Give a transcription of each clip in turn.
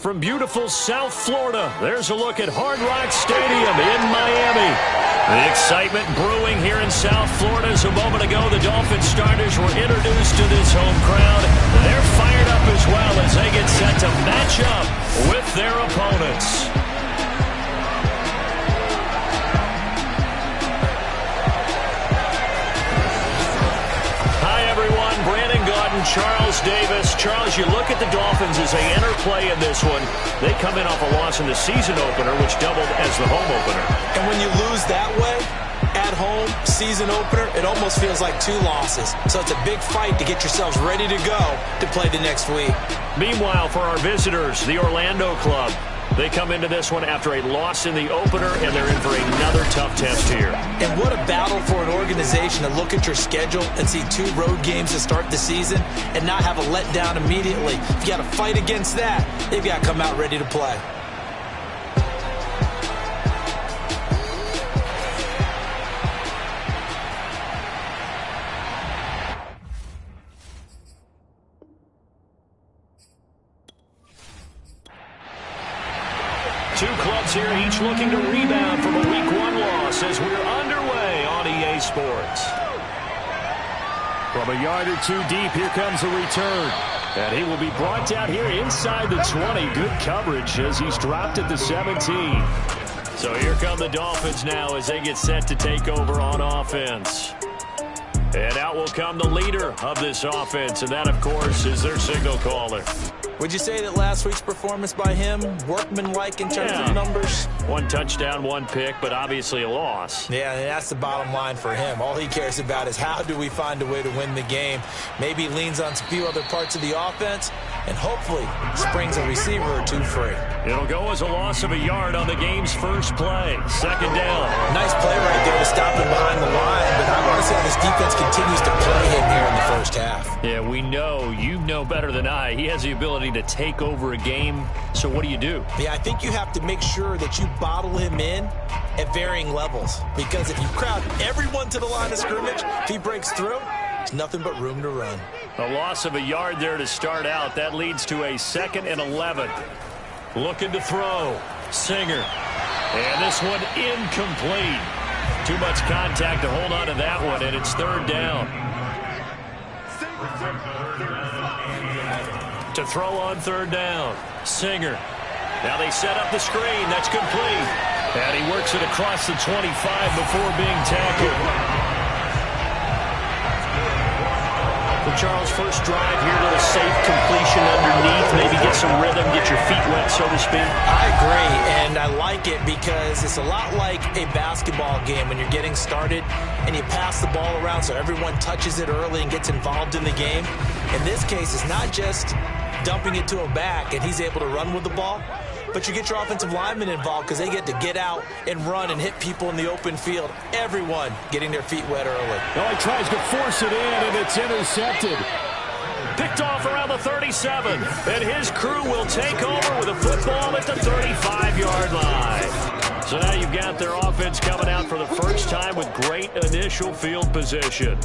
From beautiful South Florida, there's a look at Hard Rock Stadium in Miami. The excitement brewing here in South Florida as a moment ago the Dolphins starters were introduced to this home crowd. They're fired up as well as they get set to match up with their opponents. Charles Davis. Charles, you look at the Dolphins as they enter play in this one. They come in off a loss in the season opener, which doubled as the home opener. And when you lose that way, at home, season opener, it almost feels like 2 losses. So it's a big fight to get yourselves ready to go to play the next week. Meanwhile, for our visitors, the Orlando club, they come into this one after a loss in the opener, and they're in for another tough test here. And what a battle for an organization to look at your schedule and see 2 road games to start the season and not have a letdown immediately. You got to fight against that. They've got to come out ready to play. Two clubs here, each looking to rebound from a Week 1 loss as we're underway on EA Sports. From a yard or 2 deep, here comes the return. And he will be brought down here inside the 20. Good coverage as he's dropped at the 17. So here come the Dolphins now as they get set to take over on offense. And out will come the leader of this offense, and that, of course, is their signal caller. Would you say that last week's performance by him, workmanlike in terms of numbers? 1 touchdown, 1 pick, but obviously a loss. Yeah, that's the bottom line for him. All he cares about is how do we find a way to win the game. Maybe leans on a few other parts of the offense, and hopefully springs a receiver or 2 free. It'll go as a loss of a yard on the game's first play. 2nd down. Nice play right there to stop him behind the line, but I want to see how this defense continues to play him here in the first half. Yeah, we know, you know better than I, he has the ability to take over a game. So what do you do? Yeah, I think you have to make sure that you bottle him in at varying levels, because if you crowd everyone to the line of scrimmage, if he breaks through, there's nothing but room to run. A loss of a yard there to start out. That leads to a 2nd and 11. Looking to throw. Singer. And this one incomplete. Too much contact to hold on to that one, and it's 3rd down. To throw on 3rd down. Singer. Now they set up the screen. That's complete. And he works it across the 25 before being tackled. For Charles, first drive here, a little safe completion underneath. Maybe get some rhythm, get your feet wet, so to speak. I agree, and I like it because it's a lot like a basketball game when you're getting started and you pass the ball around so everyone touches it early and gets involved in the game. In this case, it's not just dumping it to a back and he's able to run with the ball, but you get your offensive linemen involved because they get to get out and run and hit people in the open field. Everyone getting their feet wet early. Oh, he tries to force it in, and it's intercepted. Picked off around the 37, and his crew will take over with a football at the 35-yard line. So now you've got their offense coming out for the first time with great initial field position.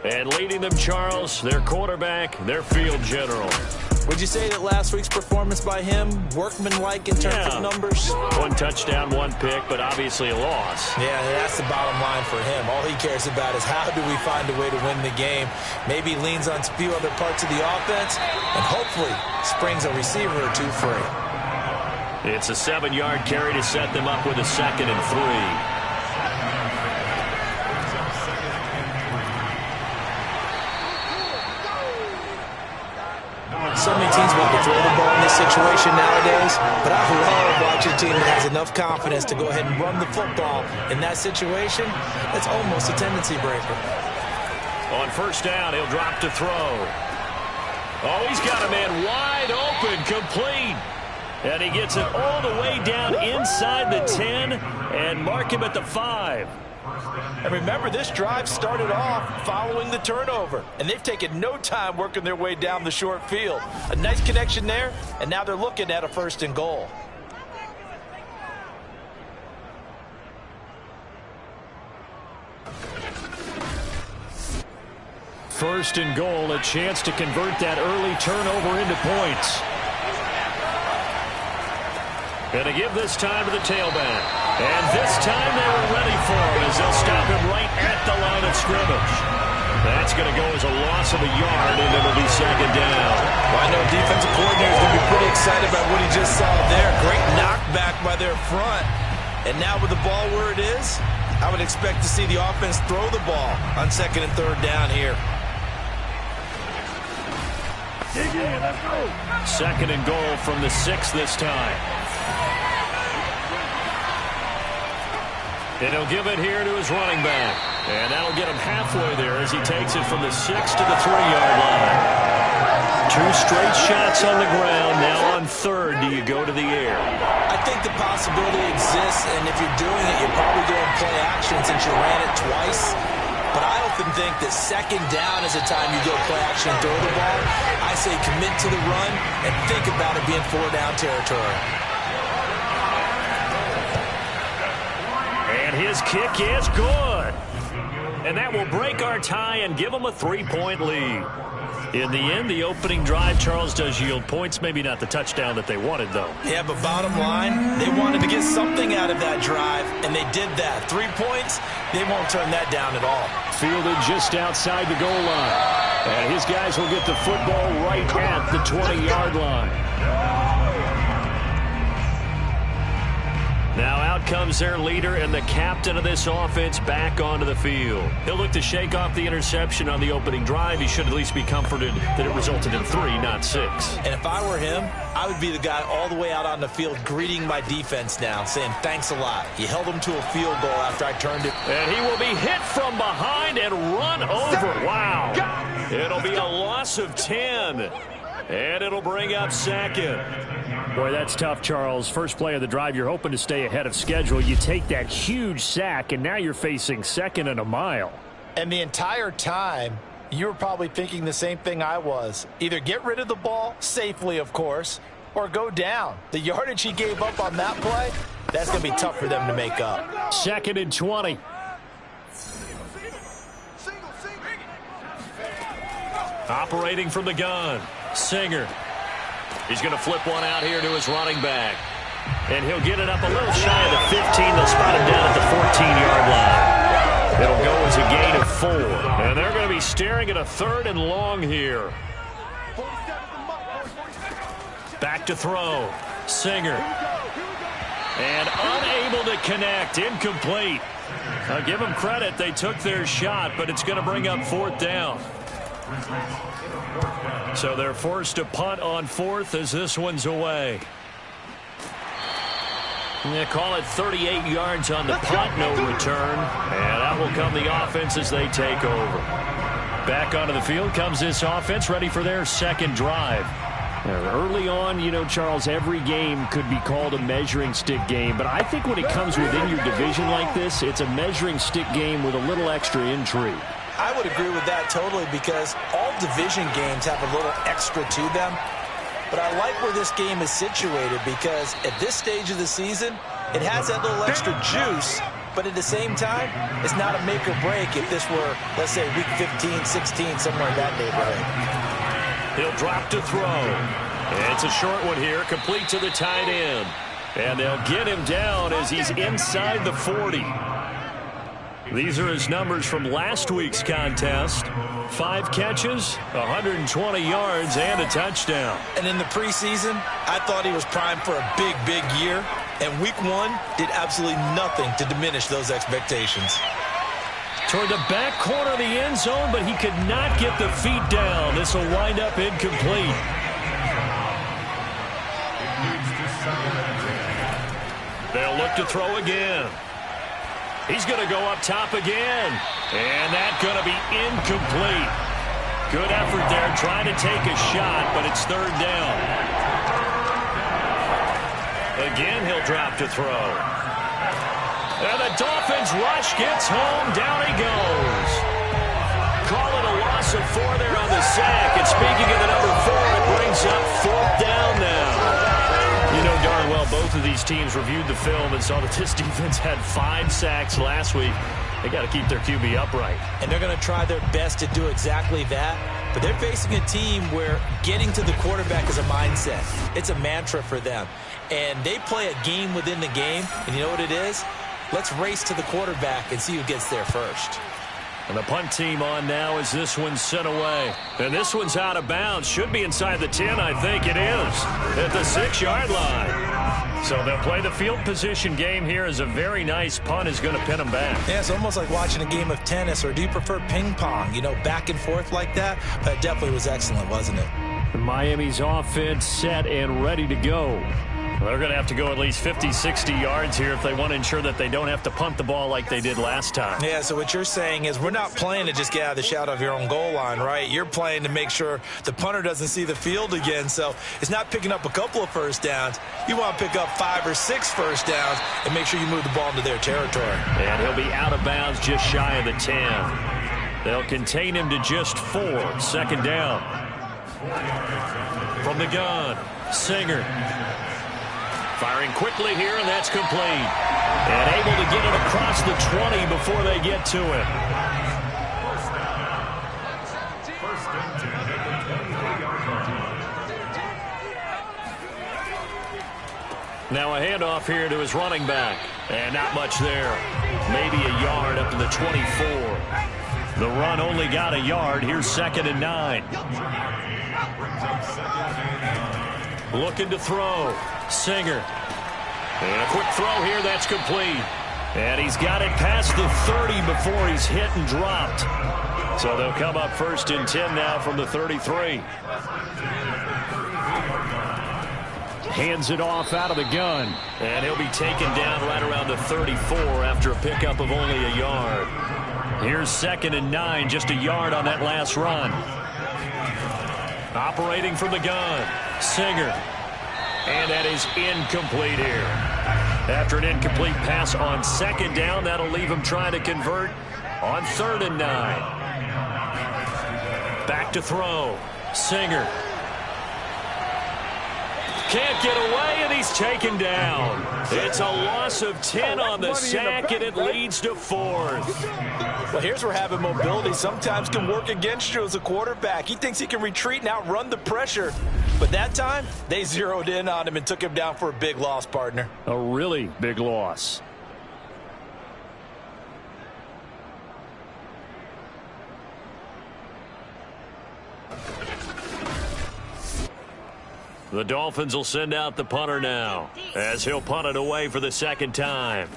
And leading them, Charles, their quarterback, their field general. Would you say that last week's performance by him, workmanlike in terms of numbers? 1 touchdown, 1 pick, but obviously a loss. Yeah, that's the bottom line for him. All he cares about is how do we find a way to win the game. Maybe leans on a few other parts of the offense, and hopefully springs a receiver or 2 free. It's a 7-yard carry to set them up with a 2nd and 3. So many teams want to throw the ball in this situation nowadays, but I love watching a team that has enough confidence to go ahead and run the football. In that situation, that's almost a tendency breaker. On 1st down, he'll drop to throw. Oh, he's got a man wide open, complete. And he gets it all the way down inside the 10 and mark him at the 5. And remember, this drive started off following the turnover, and they've taken no time working their way down the short field. A nice connection there, and now they're looking at a 1st and goal. First and goal, a chance to convert that early turnover into points. Going to give this time to the tailback. And this time they were ready for him as they'll stop him right at the line of scrimmage. That's going to go as a loss of a yard, and it'll be second down. Well, I know defensive coordinator is going to be pretty excited about what he just saw there. Great knockback by their front. And now with the ball where it is, I would expect to see the offense throw the ball on second and third down here. Let's go. Second and goal from the 6 this time. And he'll give it here to his running back. And that'll get him halfway there as he takes it from the 6 to the 3-yard line. 2 straight shots on the ground. Now on third, do you go to the air? I think the possibility exists, and if you're doing it, you're probably doing play action since you ran it twice. But I often think that second down is the time you go play action and throw the ball. I say commit to the run and think about it being 4-down territory. And his kick is good. And that will break our tie and give them a 3-point lead. In the end, the opening drive, Charles, does yield points. Maybe not the touchdown that they wanted, though. Yeah, but bottom line, they wanted to get something out of that drive, and they did that. 3 points, they won't turn that down at all. Fielded just outside the goal line. And his guys will get the football right at the 20-yard line. Now out comes their leader and the captain of this offense back onto the field. He'll look to shake off the interception on the opening drive. He should at least be comforted that it resulted in 3, not 6. And if I were him, I would be the guy all the way out on the field greeting my defense now, saying thanks a lot. You held them to a field goal after I turned it. And he will be hit from behind and run over. Wow. It'll be a loss of 10. And it'll bring up second. Boy, that's tough, Charles. First play of the drive, you're hoping to stay ahead of schedule. You take that huge sack, and now you're facing second and a mile. And the entire time, you were probably thinking the same thing I was. Either get rid of the ball, safely, of course, or go down. The yardage he gave up on that play, that's going to be tough for them to make up. Second and 20. Operating from the gun, Singer. He's going to flip one out here to his running back. And he'll get it up a little shy of the 15. They'll spot him down at the 14-yard line. It'll go as a gain of 4. And they're going to be staring at a 3rd and long here. Back to throw. Singer. And unable to connect. Incomplete. I'll give them credit. They took their shot, but it's going to bring up 4th down. So they're forced to punt on 4th as this one's away. They call it 38 yards on the punt, no return. And out will come the offense as they take over. Back onto the field comes this offense, ready for their second drive. Early on, you know, Charles, every game could be called a measuring stick game. But I think when it comes within your division like this, it's a measuring stick game with a little extra intrigue. I would agree with that totally because all division games have a little extra to them. But I like where this game is situated because at this stage of the season, it has that little extra juice. But at the same time, it's not a make or break if this were, let's say, week 15, 16, somewhere in that neighborhood. He'll drop to throw. And it's a short one here, complete to the tight end. And they'll get him down as he's inside the 40. These are his numbers from last week's contest. 5 catches, 120 yards, and a touchdown. And in the preseason, I thought he was primed for a big, big year. And week 1 did absolutely nothing to diminish those expectations. Toward the back corner of the end zone, but he could not get the feet down. This will wind up incomplete. They'll look to throw again. He's going to go up top again. And that's going to be incomplete. Good effort there trying to take a shot, but it's 3rd down. Again, he'll drop to throw. And the Dolphins rush gets home. Down he goes. Call it a loss of 4 there on the sack. And speaking of the number 4, it brings up 4th down now. You know darn well both of these teams reviewed the film and saw that this defense had 5 sacks last week. They got to keep their QB upright. And they're going to try their best to do exactly that. But they're facing a team where getting to the quarterback is a mindset. It's a mantra for them. And they play a game within the game. And you know what it is? Let's race to the quarterback and see who gets there first. And the punt team on now as this one's sent away. And this one's out of bounds. Should be inside the 10, I think it is. At the 6-yard line. So they'll play the field position game here as a very nice punt is going to pin them back. Yeah, it's almost like watching a game of tennis, or do you prefer ping pong? You know, back and forth like that? But it definitely was excellent, wasn't it? Miami's offense set and ready to go. They're going to have to go at least 50, 60 yards here if they want to ensure that they don't have to punt the ball like they did last time. Yeah, so what you're saying is we're not playing to just get out of the shadow of your own goal line, right? You're playing to make sure the punter doesn't see the field again. So it's not picking up a couple of first downs. You want to pick up 5 or 6 first downs and make sure you move the ball into their territory. And he'll be out of bounds just shy of the 10. They'll contain him to just 4. Second down. From the gun, Singer. Firing quickly here, and that's complete. And able to get it across the 20 before they get to it. Now a handoff here to his running back. And not much there. Maybe a yard up to the 24. The run only got a yard. Here's 2nd and 9. Looking to throw. Singer. And a quick throw here, that's complete. And he's got it past the 30 before he's hit and dropped. So they'll come up 1st and 10 now from the 33. Hands it off out of the gun. And he'll be taken down right around the 34 after a pickup of only a yard. Here's 2nd and 9, just a yard on that last run. Operating from the gun, Singer. And that is incomplete here. After an incomplete pass on 2nd down, that'll leave him trying to convert on 3rd and 9. Back to throw. Singer. Can't get away, and he's taken down. It's a loss of 10 on the sack, and it leads to 4th. Well, here's where having mobility sometimes can work against you as a quarterback. He thinks he can retreat and outrun the pressure. But that time, they zeroed in on him and took him down for a big loss, partner. A really big loss. The Dolphins will send out the punter now as he'll punt it away for the 2nd time.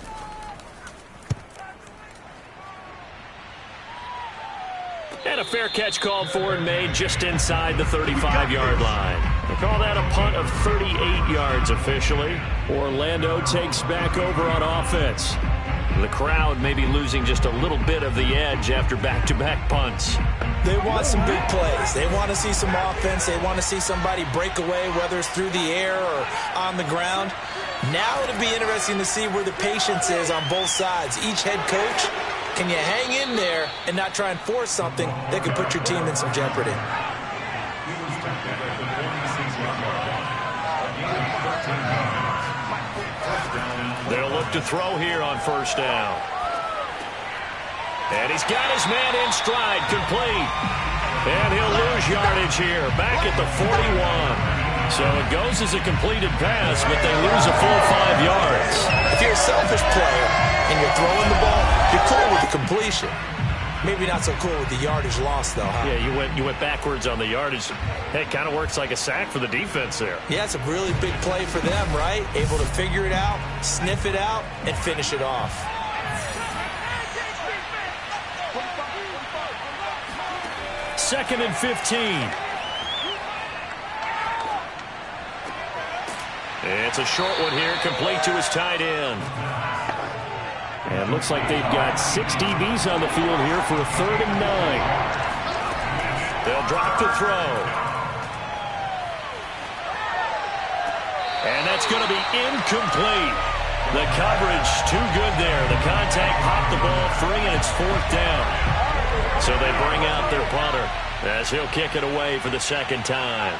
And a fair catch called for and made just inside the 35-yard line. They call that a punt of 38 yards officially. Orlando takes back over on offense. The crowd may be losing just a little bit of the edge after back-to-back punts. They want some big plays. They want to see some offense. They want to see somebody break away, whether it's through the air or on the ground. Now it'll be interesting to see where the patience is on both sides. Each head coach, can you hang in there and not try and force something that could put your team in some jeopardy? They'll look to throw here on 1st down. And he's got his man in stride, complete. And he'll lose yardage here, back at the 41. So it goes as a completed pass, but they lose a full 5 yards. If you're a selfish player and you're throwing the ball, you're cool with the completion. Maybe not so cool with the yardage loss, though, huh? Yeah, you went backwards on the yardage. Hey, it kind of works like a sack for the defense there. Yeah, it's a really big play for them, right? Able to figure it out, sniff it out, and finish it off. Second and 15. It's a short one here, complete to his tight end. And looks like they've got 6 DBs on the field here for a 3rd and 9. They'll drop to throw. And that's going to be incomplete. The coverage too good there. The contact popped the ball free, and it's 4th down. So they bring out their punter as he'll kick it away for the 2nd time.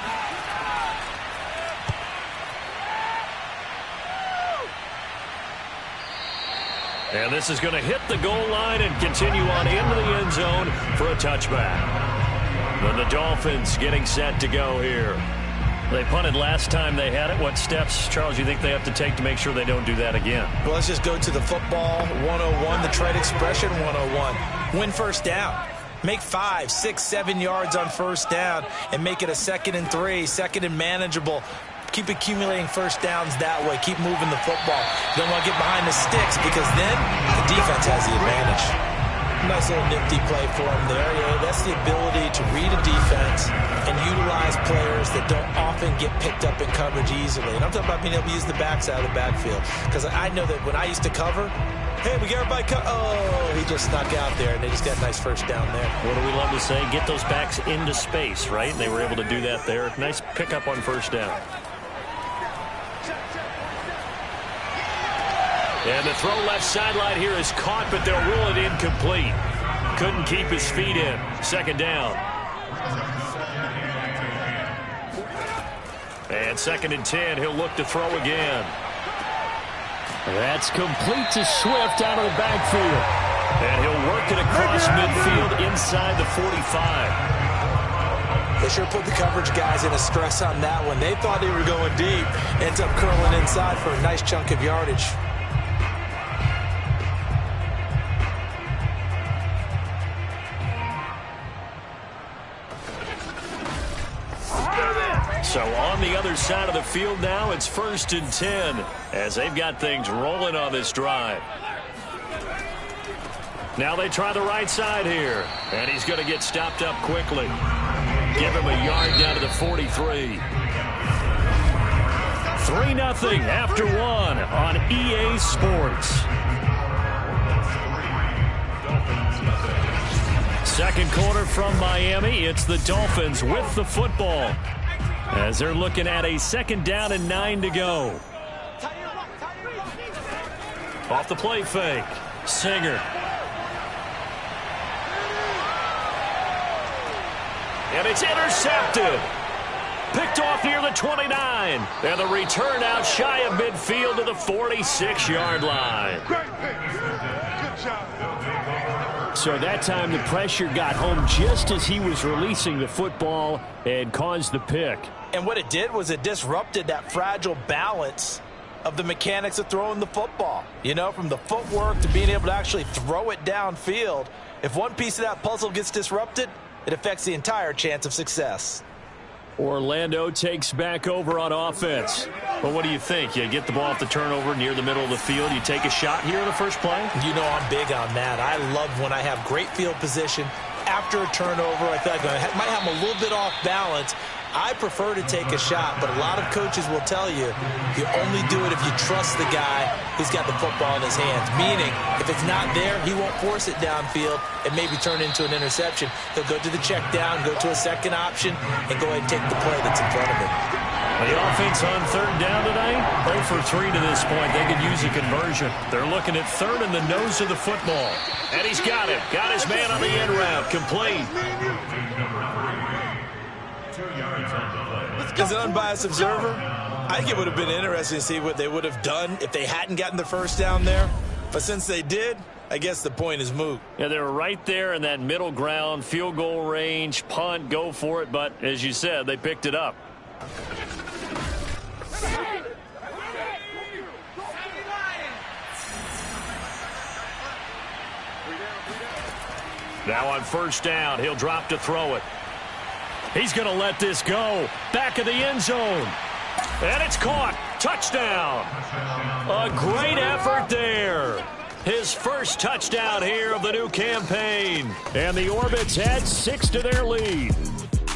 And this is going to hit the goal line and continue on into the end zone for a touchback. Then the Dolphins getting set to go here. They punted last time they had it. What steps, Charles, you think they have to take to make sure they don't do that again? Well, let's just go to the football 101, the trade expression 101. Win first down. Make 5, 6, 7 yards on first down and make it a 2nd and 3, 2nd and manageable. Keep accumulating first downs that way. Keep moving the football. You don't want to get behind the sticks because then the defense has the advantage. Nice little nifty play for him there. Yeah, that's the ability to read a defense and utilize players that don't often get picked up in coverage easily. And I'm talking about being able to use the backside of the backfield. Because I know that when I used to cover, hey, we got everybody oh, he just snuck out there, and they just got a nice first down there. What do we love to say? Get those backs into space, right? And they were able to do that there. Nice pickup on first down. And the throw left sideline here is caught, but they'll rule it incomplete. Couldn't keep his feet in. 2nd down. And 2nd and 10. He'll look to throw again. That's complete to Swift out of the backfield. And he'll work it across midfield inside the 45. They sure put the coverage guys in a stress on that one. They thought they were going deep. Ends up curling inside for a nice chunk of yardage. So on the other side of the field now, it's 1st and 10 as they've got things rolling on this drive. Now they try the right side here, and he's going to get stopped up quickly. Give him a yard down to the 43. 3-0 after 1 on EA Sports. Second quarter from Miami. It's the Dolphins with the football as they're looking at a 2nd down and 9 to go. Off the play fake. Singer. And it's intercepted. Picked off near the 29. And the return out shy of midfield to the 46-yard line. So that time the pressure got home just as he was releasing the football and caused the pick. And what it did was it disrupted that fragile balance of the mechanics of throwing the football. You know, from the footwork to being able to actually throw it downfield. If one piece of that puzzle gets disrupted, it affects the entire chance of success. Orlando takes back over on offense. Well, what do you think? You get the ball off the turnover near the middle of the field. You take a shot here in the first play? You know I'm big on that. I love when I have great field position. After a turnover, I feel like I might have them a little bit off balance. I prefer to take a shot, but a lot of coaches will tell you, you only do it if you trust the guy who's got the football in his hands. Meaning, if it's not there, he won't force it downfield and maybe turn into an interception. He'll go to the check down, go to a second option, and go ahead and take the play that's in front of him. The offense on 3rd down tonight, 0 for 3 to this point. They could use a conversion. They're looking at 3rd in the nose of the football. And he's got it. Got his man on the end route. Complete. As an unbiased observer, I think it would have been interesting to see what they would have done if they hadn't gotten the first down there. But since they did, I guess the point is moot. Yeah, they were right there in that middle ground, field goal range, punt, go for it. But as you said, they picked it up. Now on 1st down, he'll drop to throw it. He's going to let this go. Back of the end zone. And it's caught. Touchdown. A great effort there. His first touchdown here of the new campaign. And the Orbits add 6 to their lead.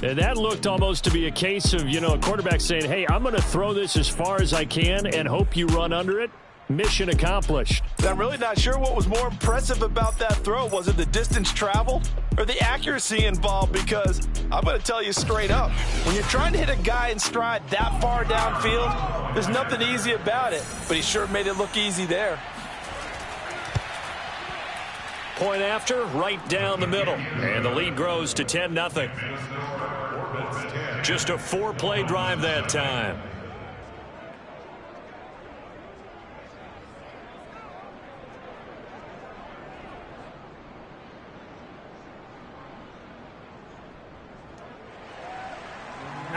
And that looked almost to be a case of, you know, a quarterback saying, hey, I'm going to throw this as far as I can and hope you run under it. Mission accomplished. I'm really not sure what was more impressive about that throw. Was it the distance traveled or the accuracy involved? Because I'm going to tell you straight up, when you're trying to hit a guy in stride that far downfield, there's nothing easy about it. But he sure made it look easy there. Point after, right down the middle. And the lead grows to 10-0. Just a 4-play drive that time.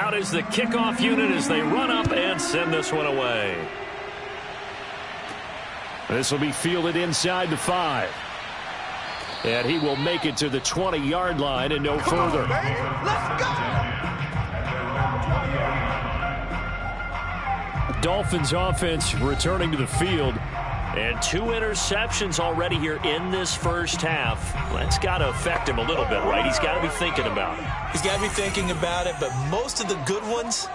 out is the kickoff unit as they run up and send this one away. This will be fielded inside the 5. And he will make it to the 20-yard line and no further. Let's go! Dolphins offense returning to the field. And 2 interceptions already here in this first half. That's got to affect him a little bit, right? He's got to be thinking about it. He's got to be thinking about it, but most of the good ones,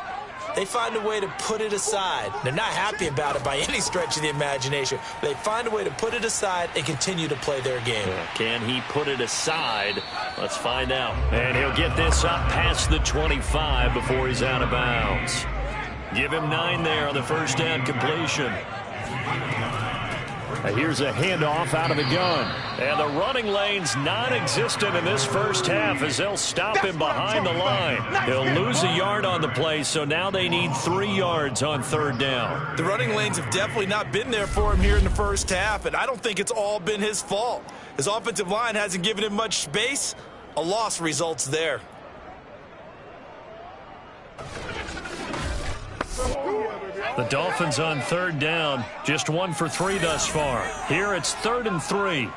they find a way to put it aside. They're not happy about it by any stretch of the imagination. They find a way to put it aside and continue to play their game. Can he put it aside? Let's find out. And he'll get this up past the 25 before he's out of bounds. Give him 9 there on the first down completion. Here's a handoff out of the gun. And the running lane's non-existent in this first half as they'll stop him behind the line. He'll lose a yard on the play, so now they need 3 yards on third down. The running lanes have definitely not been there for him here in the first half, and I don't think it's all been his fault. His offensive line hasn't given him much space. A loss results there. The Dolphins on third down, just 1 for 3 thus far. Here it's 3rd and 3.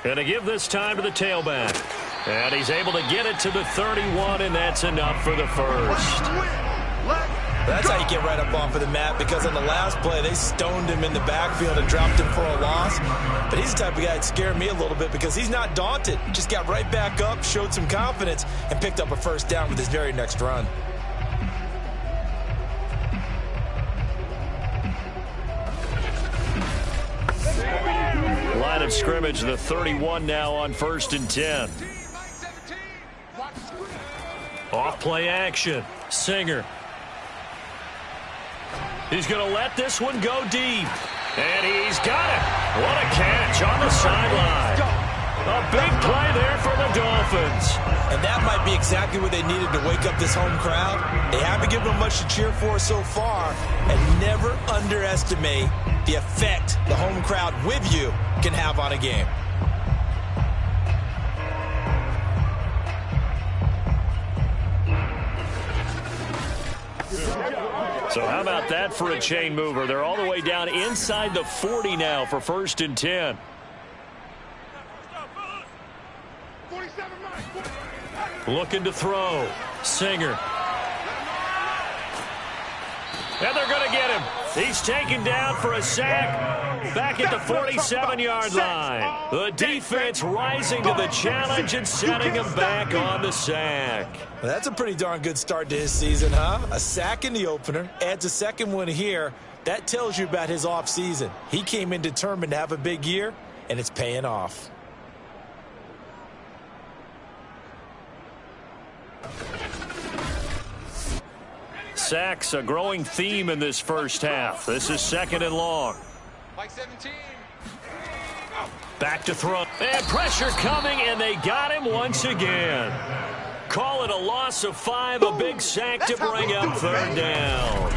Going to give this time to the tailback. And he's able to get it to the 31, and that's enough for the first. That's how you get right up off of the mat, because on the last play, they stoned him in the backfield and dropped him for a loss. But he's the type of guy that scared me a little bit because he's not daunted. Just got right back up, showed some confidence, and picked up a first down with his very next run. Line of scrimmage, the 31 now on 1st and 10. Off play action. Singer. He's going to let this one go deep. And he's got it. What a catch on the sideline. A big play there for the Dolphins. And that might be exactly what they needed to wake up this home crowd. They haven't given them much to cheer for so far. And never underestimate the effect the home crowd with you can have on a game. So how about that for a chain mover? They're all the way down inside the 40 now for 1st and 10. Looking to throw. Singer. And they're going to get him. He's taken down for a sack back at the 47-yard line. The defense rising to the challenge and setting him back on the sack. Well, that's a pretty darn good start to his season, huh? A sack in the opener, adds a second one here. That tells you about his offseason. He came in determined to have a big year, and it's paying off. Sacks, a growing theme in this first half. This is 2nd and long. Mike 17. Back to throw. And pressure coming, and they got him once again. Call it a loss of 5, a big sack to bring up 3rd down.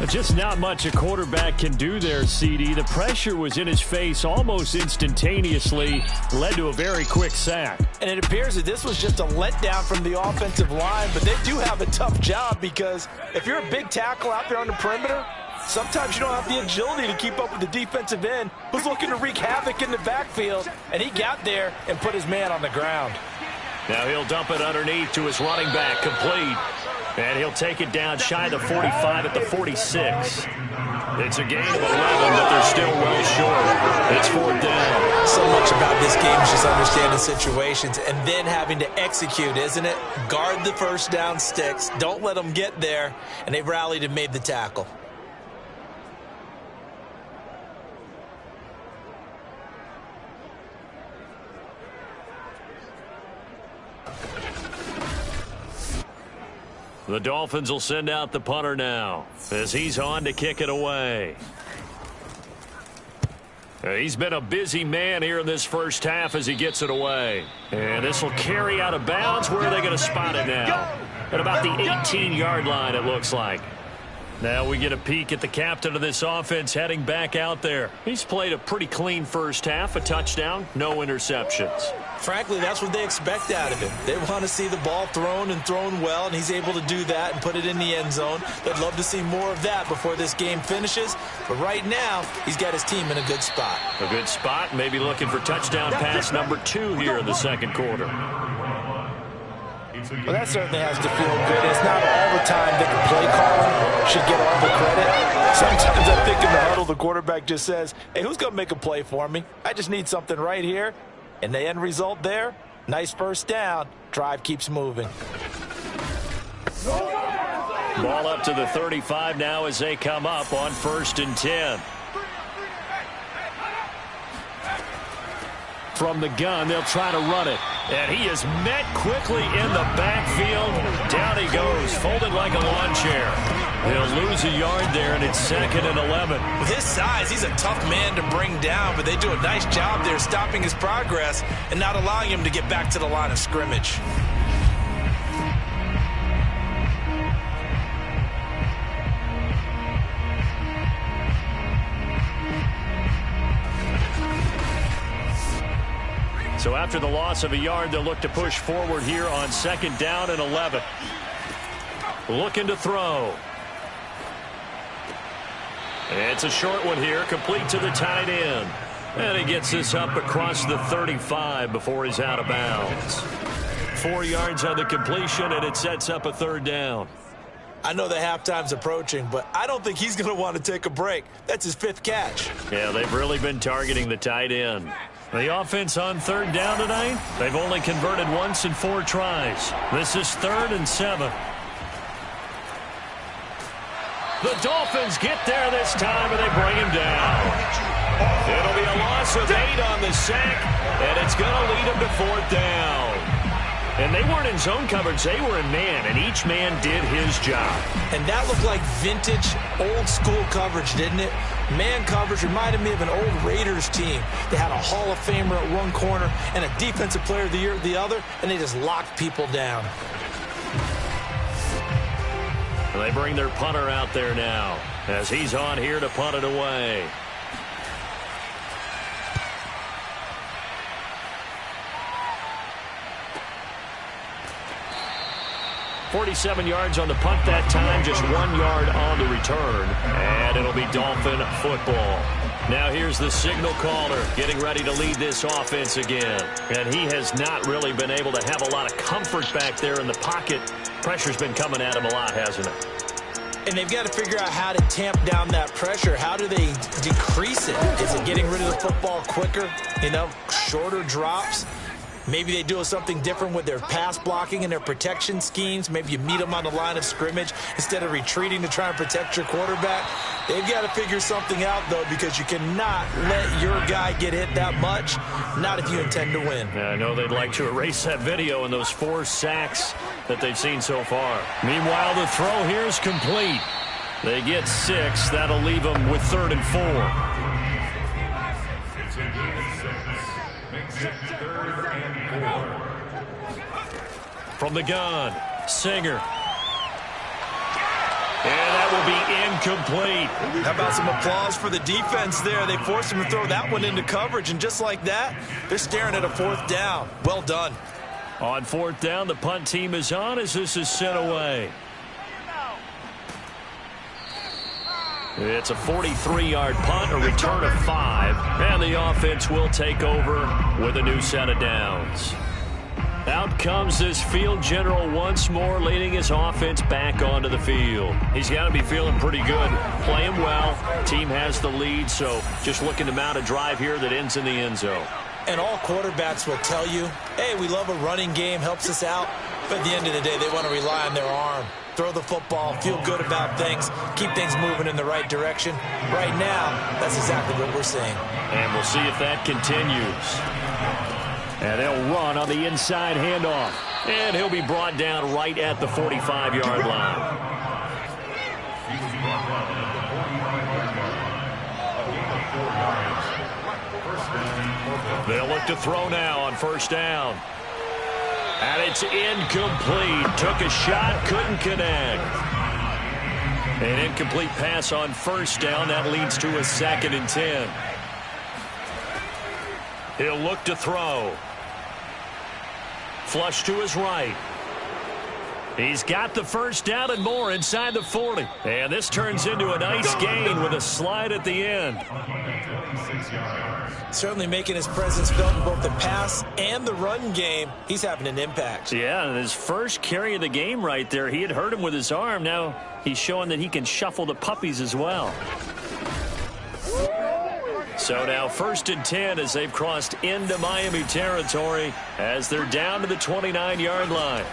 Just not much a quarterback can do there, CD. The pressure was in his face almost instantaneously, led to a very quick sack. And it appears that this was just a letdown from the offensive line, but they do have a tough job because if you're a big tackle out there on the perimeter, sometimes you don't have the agility to keep up with the defensive end who's looking to wreak havoc in the backfield, and he got there and put his man on the ground. Now he'll dump it underneath to his running back, complete. And he'll take it down shy of the 45 at the 46. It's a gain of 11, but they're still well short. It's 4th down. So much about this game is just understanding situations and then having to execute, isn't it? Guard the first down sticks. Don't let them get there. And they've rallied and made the tackle. The Dolphins will send out the punter now as he's on to kick it away. He's been a busy man here in this first half as he gets it away. And this will carry out of bounds. Where are they going to spot it now? At about the 18-yard line, it looks like. Now we get a peek at the captain of this offense heading back out there. He's played a pretty clean first half, a touchdown, no interceptions. Frankly, that's what they expect out of him. They want to see the ball thrown and thrown well, and he's able to do that and put it in the end zone. They'd love to see more of that before this game finishes. But right now, he's got his team in a good spot. A good spot, maybe looking for touchdown pass number 2 here in the second quarter. Well, that certainly has to feel good. It's not all the time that the play calling should get all the credit. Sometimes I think in the huddle, the quarterback just says, hey, who's going to make a play for me? I just need something right here. And the end result there, nice first down. Drive keeps moving. Ball up to the 35 now as they come up on 1st and 10. From the gun, they'll try to run it. And he is met quickly in the backfield. Down he goes, folded like a lawn chair. He'll lose a yard there, and it's 2nd and 11. With his size, he's a tough man to bring down, but they do a nice job there stopping his progress and not allowing him to get back to the line of scrimmage. So after the loss of a yard, they'll look to push forward here on 2nd down and 11. Looking to throw. It's a short one here, complete to the tight end. And he gets this up across the 35 before he's out of bounds. 4 yards on the completion, and it sets up a 3rd down. I know that halftime's approaching, but I don't think he's going to want to take a break. That's his 5th catch. Yeah, they've really been targeting the tight end. The offense on 3rd down tonight, they've only converted once in 4 tries. This is 3rd and 7. The Dolphins get there this time, and they bring him down. It'll be a loss of 8 on the sack, and it's going to lead them to 4th down. And they weren't in zone coverage. They were in man, and each man did his job. And that looked like vintage, old-school coverage, didn't it? Man coverage reminded me of an old Raiders team. They had a Hall of Famer at one corner and a Defensive Player of the Year at the other, and they just locked people down. They bring their punter out there now as he's on here to punt it away. .47 yards on the punt that time, just 1 yard on the return, and it'll be Dolphin football. Now here's the signal caller getting ready to lead this offense again, and he has not really been able to have a lot of comfort back there in the pocket. Pressure's been coming at him a lot, hasn't it? And they've got to figure out how to tamp down that pressure. How do they decrease it? Is it getting rid of the football quicker? You know, shorter drops? Maybe they do something different with their pass blocking and their protection schemes. Maybe you meet them on the line of scrimmage instead of retreating to try and protect your quarterback. They've got to figure something out, though, because you cannot let your guy get hit that much, not if you intend to win. I know they'd like to erase that video and those 4 sacks that they've seen so far. Meanwhile, the throw here is complete. They get 6. That'll leave them with 3rd and 4. From the gun, Singer. And that will be incomplete. How about some applause for the defense there? They forced him to throw that one into coverage, and just like that, they're staring at a 4th down. Well done. On 4th down, the punt team is on as this is sent away. It's a 43-yard punt, a return of 5, and the offense will take over with a new set of downs. Out comes this field general once more, leading his offense back onto the field. He's got to be feeling pretty good, playing well. Team has the lead, so just looking to mount a drive here that ends in the end zone. And all quarterbacks will tell you, hey, we love a running game, helps us out. But at the end of the day, they want to rely on their arm. Throw the football, feel good about things, keep things moving in the right direction. Right now, that's exactly what we're seeing. And we'll see if that continues. And they'll run on the inside handoff. And he'll be brought down right at the 45-yard line. They'll look to throw now on 1st down. And it's incomplete. Took a shot, couldn't connect. An incomplete pass on first down. That leads to a 2nd and 10. He'll look to throw. Flush to his right. He's got the first down and more inside the 40. And this turns into a nice gain with a slide at the end. Certainly making his presence felt in both the pass and the run game. He's having an impact. Yeah, and his first carry of the game right there, he had hurt him with his arm. Now he's showing that he can shuffle the puppies as well. So now 1st and 10 as they've crossed into Miami territory as they're down to the 29-yard line.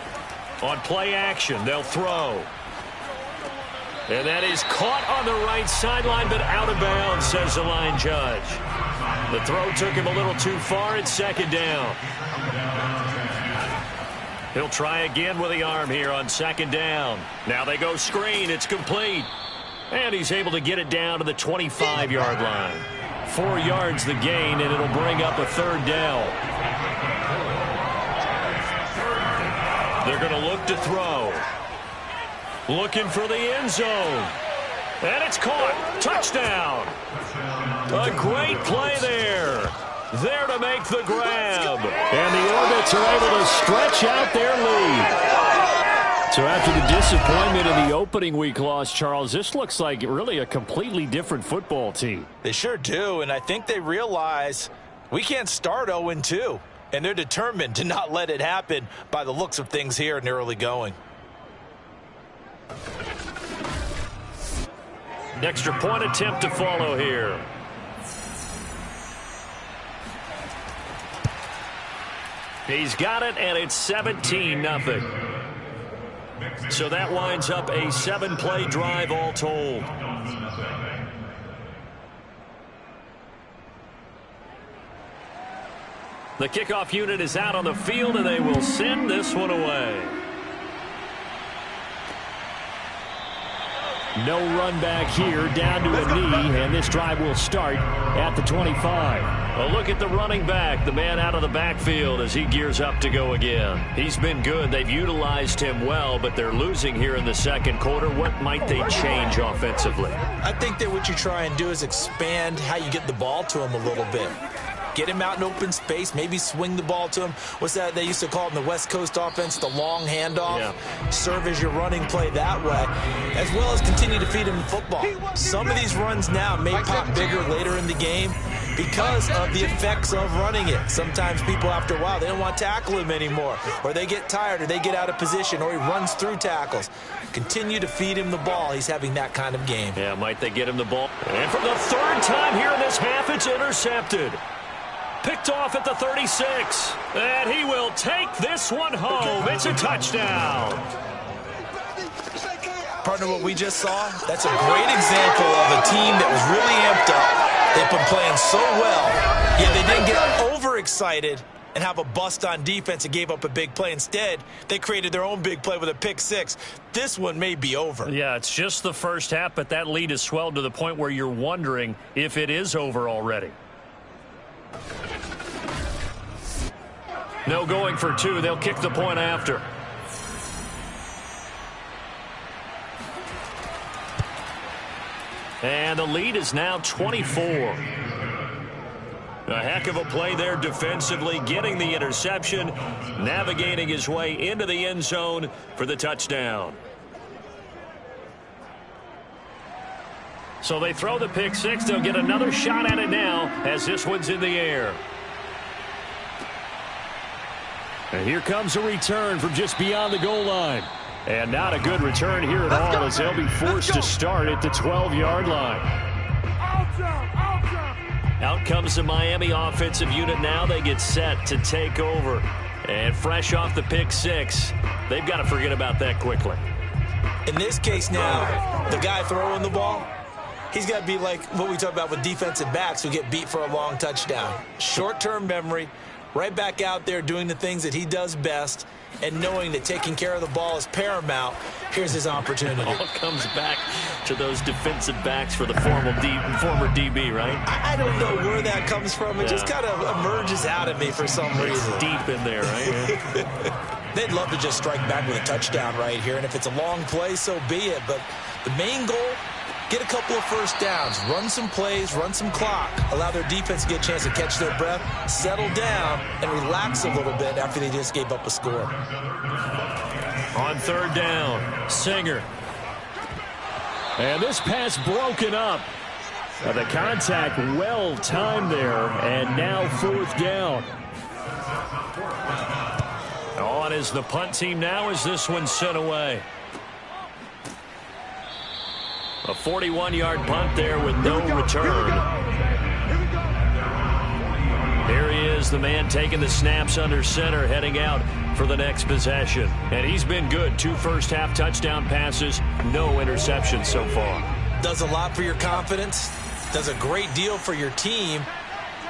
On play action, they'll throw. And that is caught on the right sideline, but out of bounds, says the line judge. The throw took him a little too far. It's 2nd down. He'll try again with the arm here on 2nd down. Now they go screen. It's complete. And he's able to get it down to the 25-yard line. 4 yards the gain, and it'll bring up a 3rd down. They're going to look to throw. Looking for the end zone. And it's caught. Touchdown. A great play there. There to make the grab. And the Orbits are able to stretch out their lead. So after the disappointment in the opening week loss, Charles, this looks like really a completely different football team. They sure do, and I think they realize we can't start 0-2. And they're determined to not let it happen by the looks of things here in the early going. An extra point attempt to follow here. He's got it, and it's 17-0. So that winds up a 7-play drive all told. The kickoff unit is out on the field, and they will send this one away. No run back here, down to a knee, and this drive will start at the 25. A look at the running back, the man out of the backfield as he gears up to go again. He's been good. They've utilized him well, but they're losing here in the 2nd quarter. What might they change offensively? I think that what you try and do is expand how you get the ball to him a little bit. Get him out in open space, maybe swing the ball to him. What's that they used to call it in the West Coast offense, the long handoff? Yeah. Serve as your running play that way, as well as continue to feed him the football. Some of these runs now may pop bigger later in the game because of the effects of running it. Sometimes people, after a while, they don't want to tackle him anymore, or they get tired, or they get out of position, or he runs through tackles. Continue to feed him the ball. He's having that kind of game. Yeah, might they get him the ball? And for the 3rd time here in this half, it's intercepted. Picked off at the 36. And he will take this one home. It's a touchdown. Partner, what we just saw, that's a great example of a team that was really amped up. They've been playing so well, yet they didn't get overexcited and have a bust on defense and gave up a big play. Instead, they created their own big play with a pick 6. This one may be over. Yeah, it's just the first half, but that lead has swelled to the point where you're wondering if it is over already. No going for 2. They'll kick the point after. And the lead is now 24. A heck of a play there defensively, getting the interception, navigating his way into the end zone for the touchdown. So they throw the pick 6. They'll get another shot at it now as this one's in the air. And here comes a return from just beyond the goal line. And not a good return here at all as they'll be forced to start at the 12-yard line. Out comes the Miami offensive unit now. They get set to take over. And fresh off the pick 6, they've got to forget about that quickly. In this case now, the guy throwing the ball, he's got to be like what we talk about with defensive backs who get beat for a long touchdown. Short-term memory. right back out there doing the things that he does best, and knowing that taking care of the ball is paramount. Here's his opportunity. It all comes back to those defensive backs for the former DB, right? I don't know where that comes from. It just kind of emerges out of me for some reason. It's deep in there, right? They'd love to just strike back with a touchdown right here, and if it's a long play, so be it. But the main goal, get a couple of first downs, run some plays, run some clock, allow their defense to get a chance to catch their breath, settle down, and relax a little bit after they just gave up a score. On third down, Singer. And this pass broken up. The contact well timed there, and now fourth down. On is the punt team now as this one's sent away. A 41-yard punt there with no return. Here he is, the man taking the snaps under center, heading out for the next possession. And he's been good. 2 first-half touchdown passes, no interceptions so far. Does a lot for your confidence, does a great deal for your team,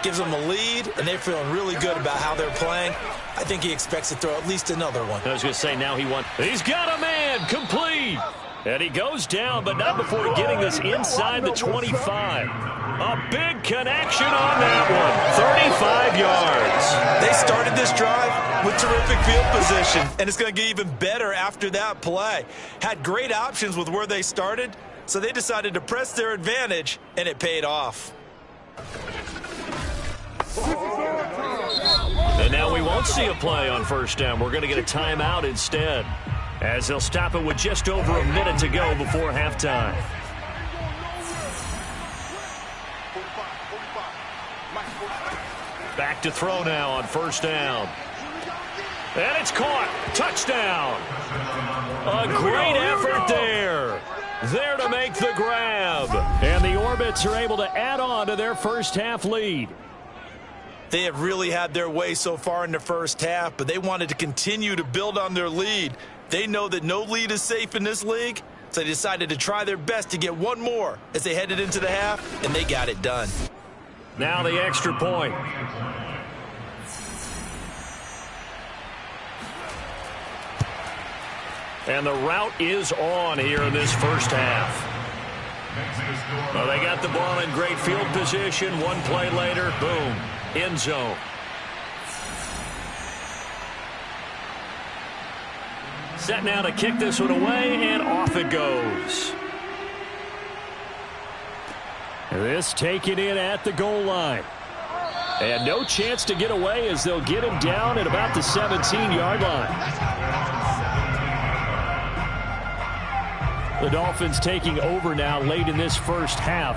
gives them a lead, and they're feeling really good about how they're playing. I think he expects to throw at least another one. I was going to say, now he's got a man, complete. And he goes down, but not before getting this inside the 25. A big connection on that one. 35 yards. They started this drive with terrific field position, and it's going to get even better after that play. Had great options with where they started, so they decided to press their advantage, and it paid off. And now we won't see a play on first down. We're going to get a timeout instead, as they'll stop it with just over a minute to go before halftime. Back to throw now on first down. And it's caught. Touchdown. A great effort there. There to make the grab. And the Orbits are able to add on to their first half lead. They have really had their way so far in the first half, but they wanted to continue to build on their lead. They know that no lead is safe in this league, so they decided to try their best to get one more as they headed into the half, and they got it done. Now the extra point. And the route is on here in this first half. Well, they got the ball in great field position. One play later, boom, end zone. Set now to kick this one away, and off it goes. This taken in at the goal line. And no chance to get away as they'll get him down at about the 17-yard line. The Dolphins taking over now late in this first half.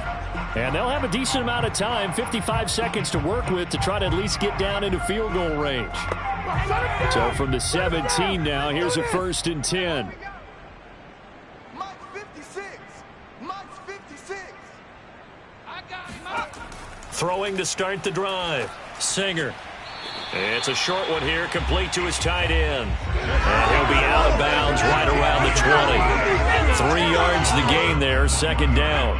And they'll have a decent amount of time, 55 seconds to work with, to try to at least get down into field goal range. So from the 17 now, here's a 1st and 10. Mike's 56. Mike's 56. I got him. Throwing to start the drive. Singer. It's a short one here, complete to his tight end. And he'll be out of bounds right around the 20. 3 yards the gain there, second down.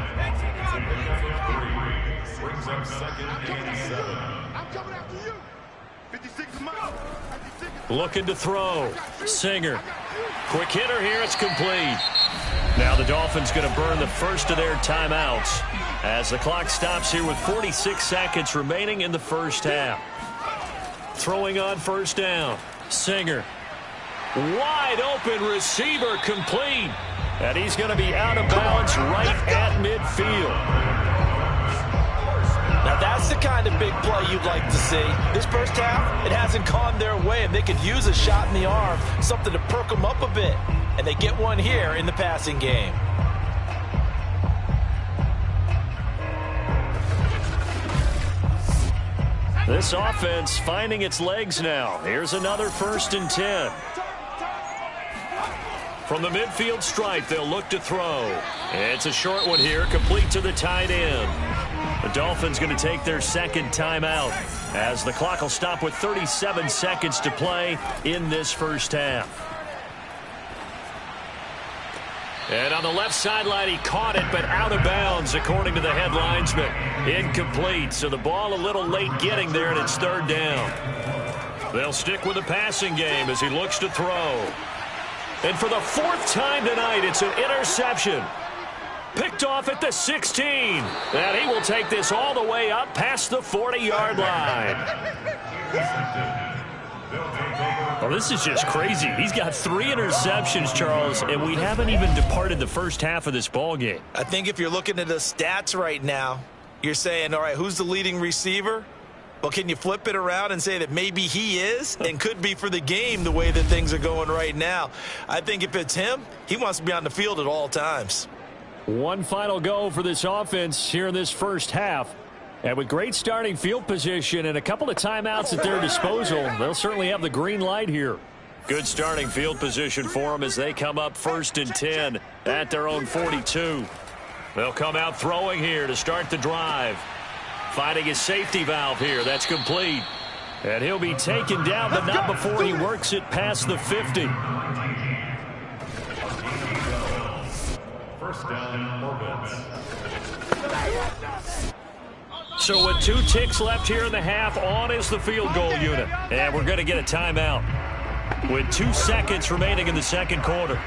I'm coming after you. 56 miles. Looking to throw. Singer. Quick hitter here, it's complete. Now the Dolphins going to burn the first of their timeouts as the clock stops here with 46 seconds remaining in the first half. Throwing on first down. Singer. Wide open receiver, complete. And he's going to be out of bounds right at midfield. Now that's the kind of big play you'd like to see. This first half, it hasn't gone their way, and they could use a shot in the arm, something to perk them up a bit. And they get one here in the passing game. This offense finding its legs now. Here's another 1st and 10. From the midfield stripe, they'll look to throw. It's a short one here, complete to the tight end. The Dolphins going to take their second timeout as the clock will stop with 37 seconds to play in this first half. And on the left sideline, he caught it, but out of bounds, according to the head linesman. Incomplete, so the ball a little late getting there, and it's third down. They'll stick with the passing game as he looks to throw. And for the fourth time tonight, it's an interception. Picked off at the 16. And he will take this all the way up past the 40-yard line. Well, this is just crazy. He's got 3 interceptions, Charles, and we haven't even departed the first half of this ball game. I think if you're looking at the stats right now, you're saying, all right, who's the leading receiver? Well, can you flip it around and say that maybe he is and could be for the game the way that things are going right now? I think if it's him, he wants to be on the field at all times. One final go for this offense here in this first half. And with great starting field position and a couple of timeouts at their disposal, they'll certainly have the green light here. Good starting field position for them as they come up 1st and 10 at their own 42. They'll come out throwing here to start the drive. Finding his safety valve here. That's complete. And he'll be taken down, but not before he works it past the 50. First down, Orbits. So with 2 ticks left here in the half, on is the field goal unit. And we're going to get a timeout with 2 seconds remaining in the second quarter.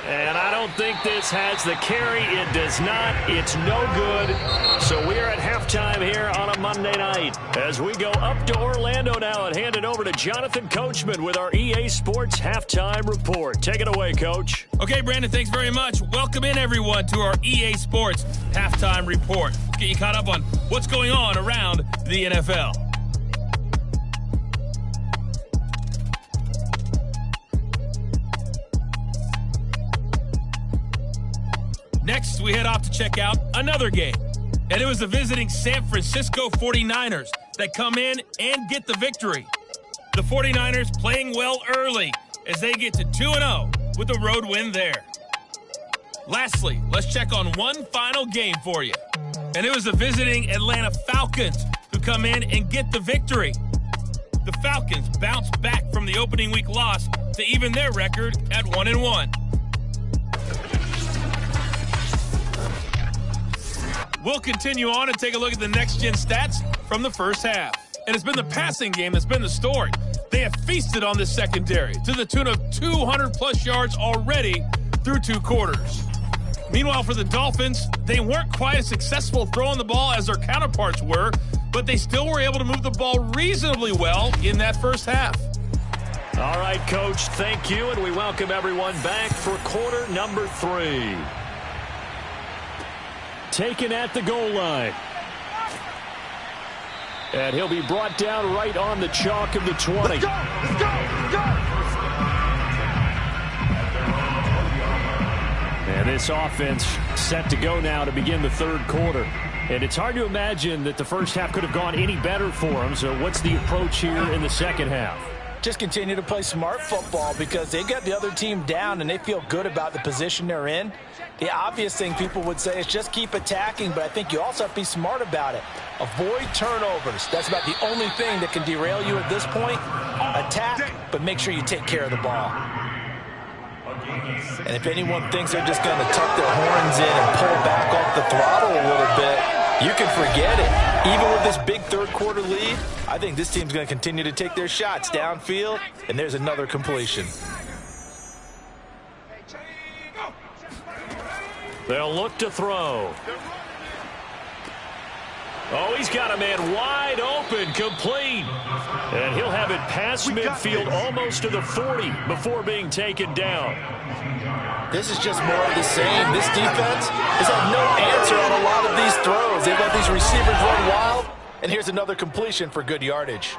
And I don't think this has the carry. It does not. It's no good. So we are at halftime here on a Monday night as we go up to Orlando now and hand it over to Jonathan Coachman with our EA Sports Halftime Report. Take it away, Coach. Okay, Brandon, thanks very much. Welcome in, everyone, to our EA Sports Halftime Report. Let's get you caught up on what's going on around the NFL. Next, we head off to check out another game. And it was the visiting San Francisco 49ers that come in and get the victory. The 49ers playing well early as they get to 2-0 with a road win there. Lastly, let's check on one final game for you. And it was the visiting Atlanta Falcons who come in and get the victory. The Falcons bounce back from the opening week loss to even their record at 1-1. We'll continue on and take a look at the next-gen stats from the first half. And it's been the passing game that's been the story. They have feasted on this secondary to the tune of 200-plus yards already through 2 quarters. Meanwhile, for the Dolphins, they weren't quite as successful throwing the ball as their counterparts were, but they still were able to move the ball reasonably well in that first half. All right, Coach, thank you, and we welcome everyone back for quarter number 3. Taken at the goal line. And he'll be brought down right on the chalk of the 20. Let's go! Let's go! Let's go! And this offense set to go now to begin the third quarter. And it's hard to imagine that the first half could have gone any better for them. So what's the approach here in the second half? Just continue to play smart football because they got the other team down and they feel good about the position they're in. The obvious thing people would say is just keep attacking, but I think you also have to be smart about it. Avoid turnovers. That's about the only thing that can derail you at this point. Attack, but make sure you take care of the ball. And if anyone thinks they're just going to tuck their horns in and pull back off the throttle a little bit, you can forget it. Even with this big third quarter lead, I think this team's going to continue to take their shots downfield, and there's another completion. They'll look to throw. Oh, he's got a man wide open, complete. And he'll have it past midfield almost to the 40 before being taken down. This is just more of the same. This defense has had no answer on a lot of these throws. They've let these receivers run wild, and here's another completion for good yardage.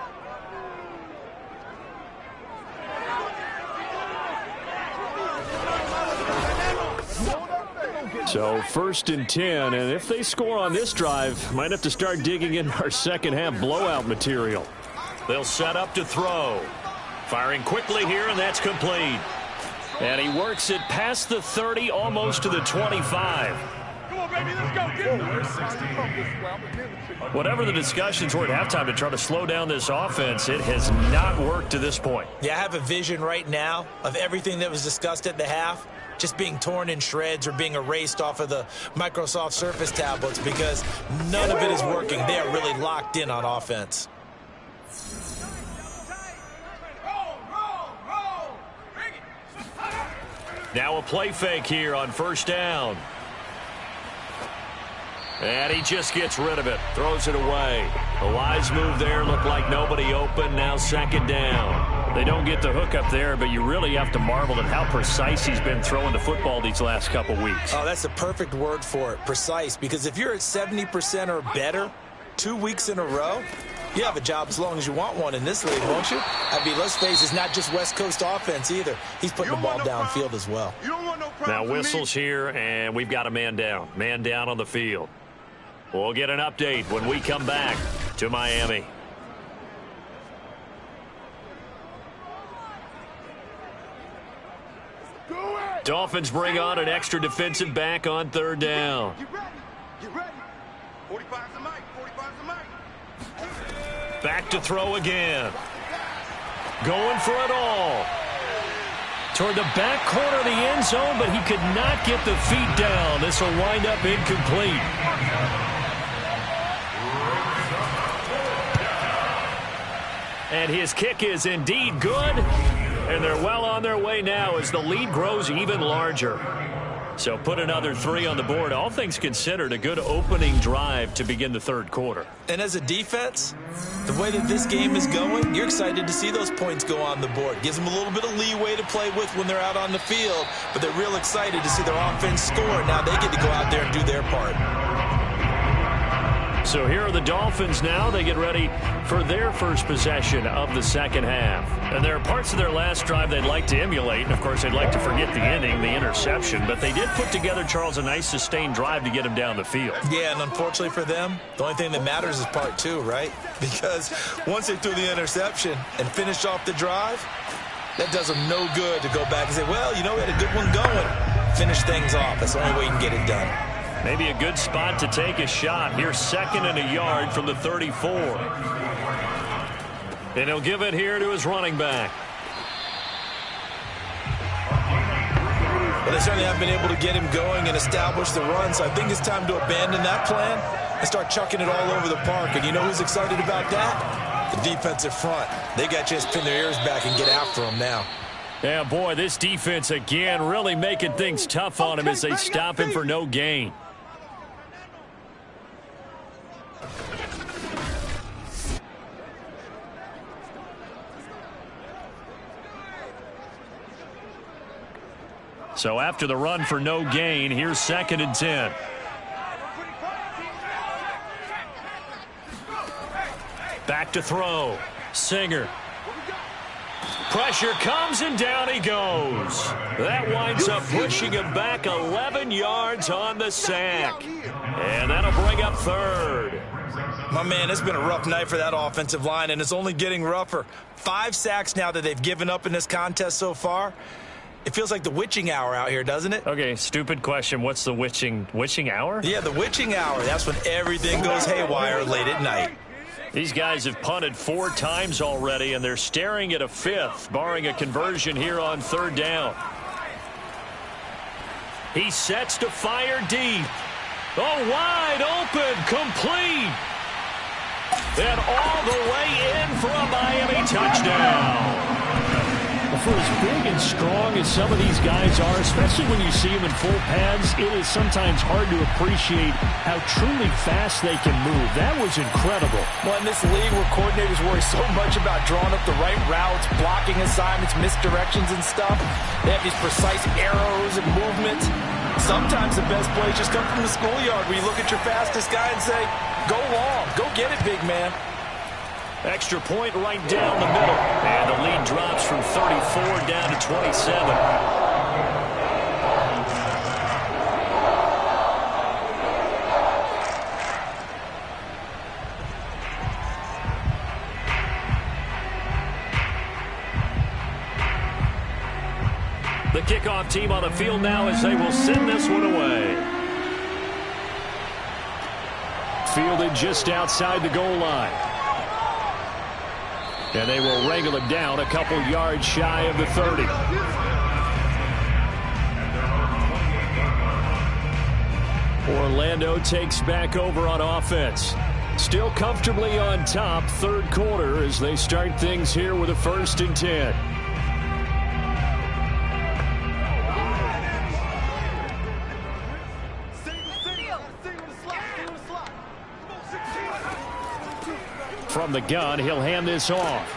So 1st and 10, and if they score on this drive, might have to start digging in our second half blowout material. They'll set up to throw. Firing quickly here, and that's complete. And he works it past the 30, almost to the 25. Come on, baby, let's go. Get Whatever the discussions were at halftime to try to slow down this offense, it has not worked to this point. Yeah, I have a vision right now of everything that was discussed at the half. just being torn in shreds or being erased off of the Microsoft Surface tablets, because none of it is working. They are really locked in on offense. Now a play fake here on first down. And he just gets rid of it, throws it away. A wise move there, looked like nobody open, now second down. They don't get the hook up there, but you really have to marvel at how precise he's been throwing the football these last couple weeks. Oh, that's the perfect word for it, precise, because if you're at 70% or better 2 weeks in a row, you have a job as long as you want one in this league, won't you? I mean, let's face it, it's not just West Coast offense either. He's putting the ball downfield as well. Now whistles here, and we've got a man down. Man down on the field. We'll get an update when we come back to Miami. Dolphins bring on an extra defensive back on third down. Get ready. 45's the mic. 45's the mic. Back to throw again. Going for it all. Toward the back corner of the end zone, but he could not get the feet down. This will wind up incomplete. And his kick is indeed good. And they're well on their way now as the lead grows even larger. So put another 3 on the board. All things considered, a good opening drive to begin the third quarter. And as a defense, the way that this game is going, you're excited to see those points go on the board. Gives them a little bit of leeway to play with when they're out on the field, but they're real excited to see their offense score. Now they get to go out there and do their part. So here are the Dolphins now. They get ready for their first possession of the second half. And there are parts of their last drive they'd like to emulate. And, of course, they'd like to forget the ending, the interception. But they did put together, Charles, a nice sustained drive to get him down the field. Yeah, and unfortunately for them, the only thing that matters is part 2, right? Because once they threw the interception and finished off the drive, that does them no good to go back and say, well, you know, we had a good one going. Finish things off. That's the only way you can get it done. Maybe a good spot to take a shot. Here's 2nd and a yard from the 34. And he'll give it here to his running back. Well, they certainly haven't been able to get him going and establish the run, so I think it's time to abandon that plan and start chucking it all over the park. And you know who's excited about that? The defensive front. They got a chance to pin their ears back and get after him now. Yeah, boy, this defense again really making things tough on him as they stop him for no gain. So after the run for no gain, here's 2nd and 10. Back to throw. Singer. Pressure comes and down he goes. That winds up pushing him back 11 yards on the sack. And that'll bring up 3rd. My man, it's been a rough night for that offensive line, and it's only getting rougher. 5 sacks now that they've given up in this contest so far. It feels like the witching hour out here, doesn't it? Okay, stupid question. What's the witching hour? Yeah, the witching hour. That's when everything goes haywire late at night. These guys have punted 4 times already, and they're staring at a 5th, barring a conversion here on 3rd down. He sets to fire deep. Oh, wide open, complete. And all the way in for a Miami touchdown. For as big and strong as some of these guys are, especially when you see them in full pads, it is sometimes hard to appreciate how truly fast they can move. That was incredible. Well, in this league where coordinators worry so much about drawing up the right routes, blocking assignments, misdirections and stuff, they have these precise arrows and movements. Sometimes the best plays just come from the schoolyard where you look at your fastest guy and say, go long, go get it, big man. Extra point right down the middle. And the lead drops from 34 down to 27. The kickoff team on the field now as they will send this one away. Fielded just outside the goal line. And they will wrangle him down a couple yards shy of the 30. Orlando takes back over on offense. Still comfortably on top, third quarter, as they start things here with a 1st and 10. From the gun, he'll hand this off.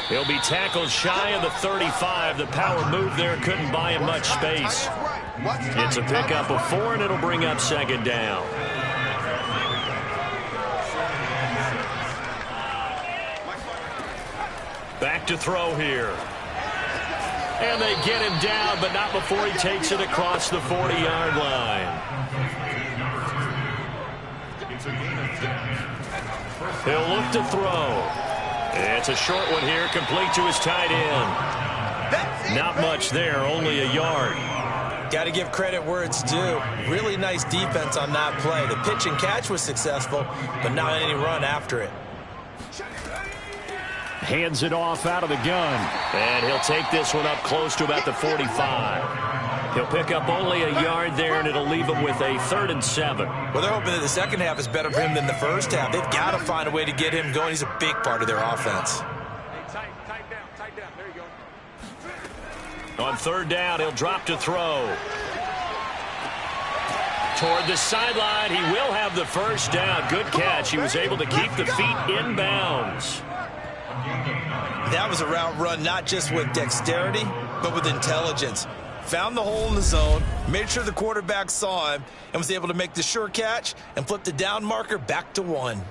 He'll be tackled shy of the 35. The power move there couldn't buy him much space. It's a pickup of 4, and it'll bring up 2nd down. Back to throw here. And they get him down, but not before he takes it across the 40-yard line. He'll look to throw. It's a short one here, complete to his tight end. Not much there, only a yard. Got to give credit where it's due. Really nice defense on that play. The pitch and catch was successful, but not any run after it. Hands it off out of the gun. And he'll take this one up close to about the 45. He'll pick up only a yard there, and it'll leave him with a 3rd and 7. Well, they're hoping that the second half is better for him than the first half. They've got to find a way to get him going. He's a big part of their offense. Tight down. There you go. On 3rd down, he'll drop to throw. Toward the sideline, he will have the 1st down. Good catch. He was able to keep the feet in bounds. That was a route run not just with dexterity, but with intelligence. Found the hole in the zone, made sure the quarterback saw him, and was able to make the sure catch and flip the down marker back to 1.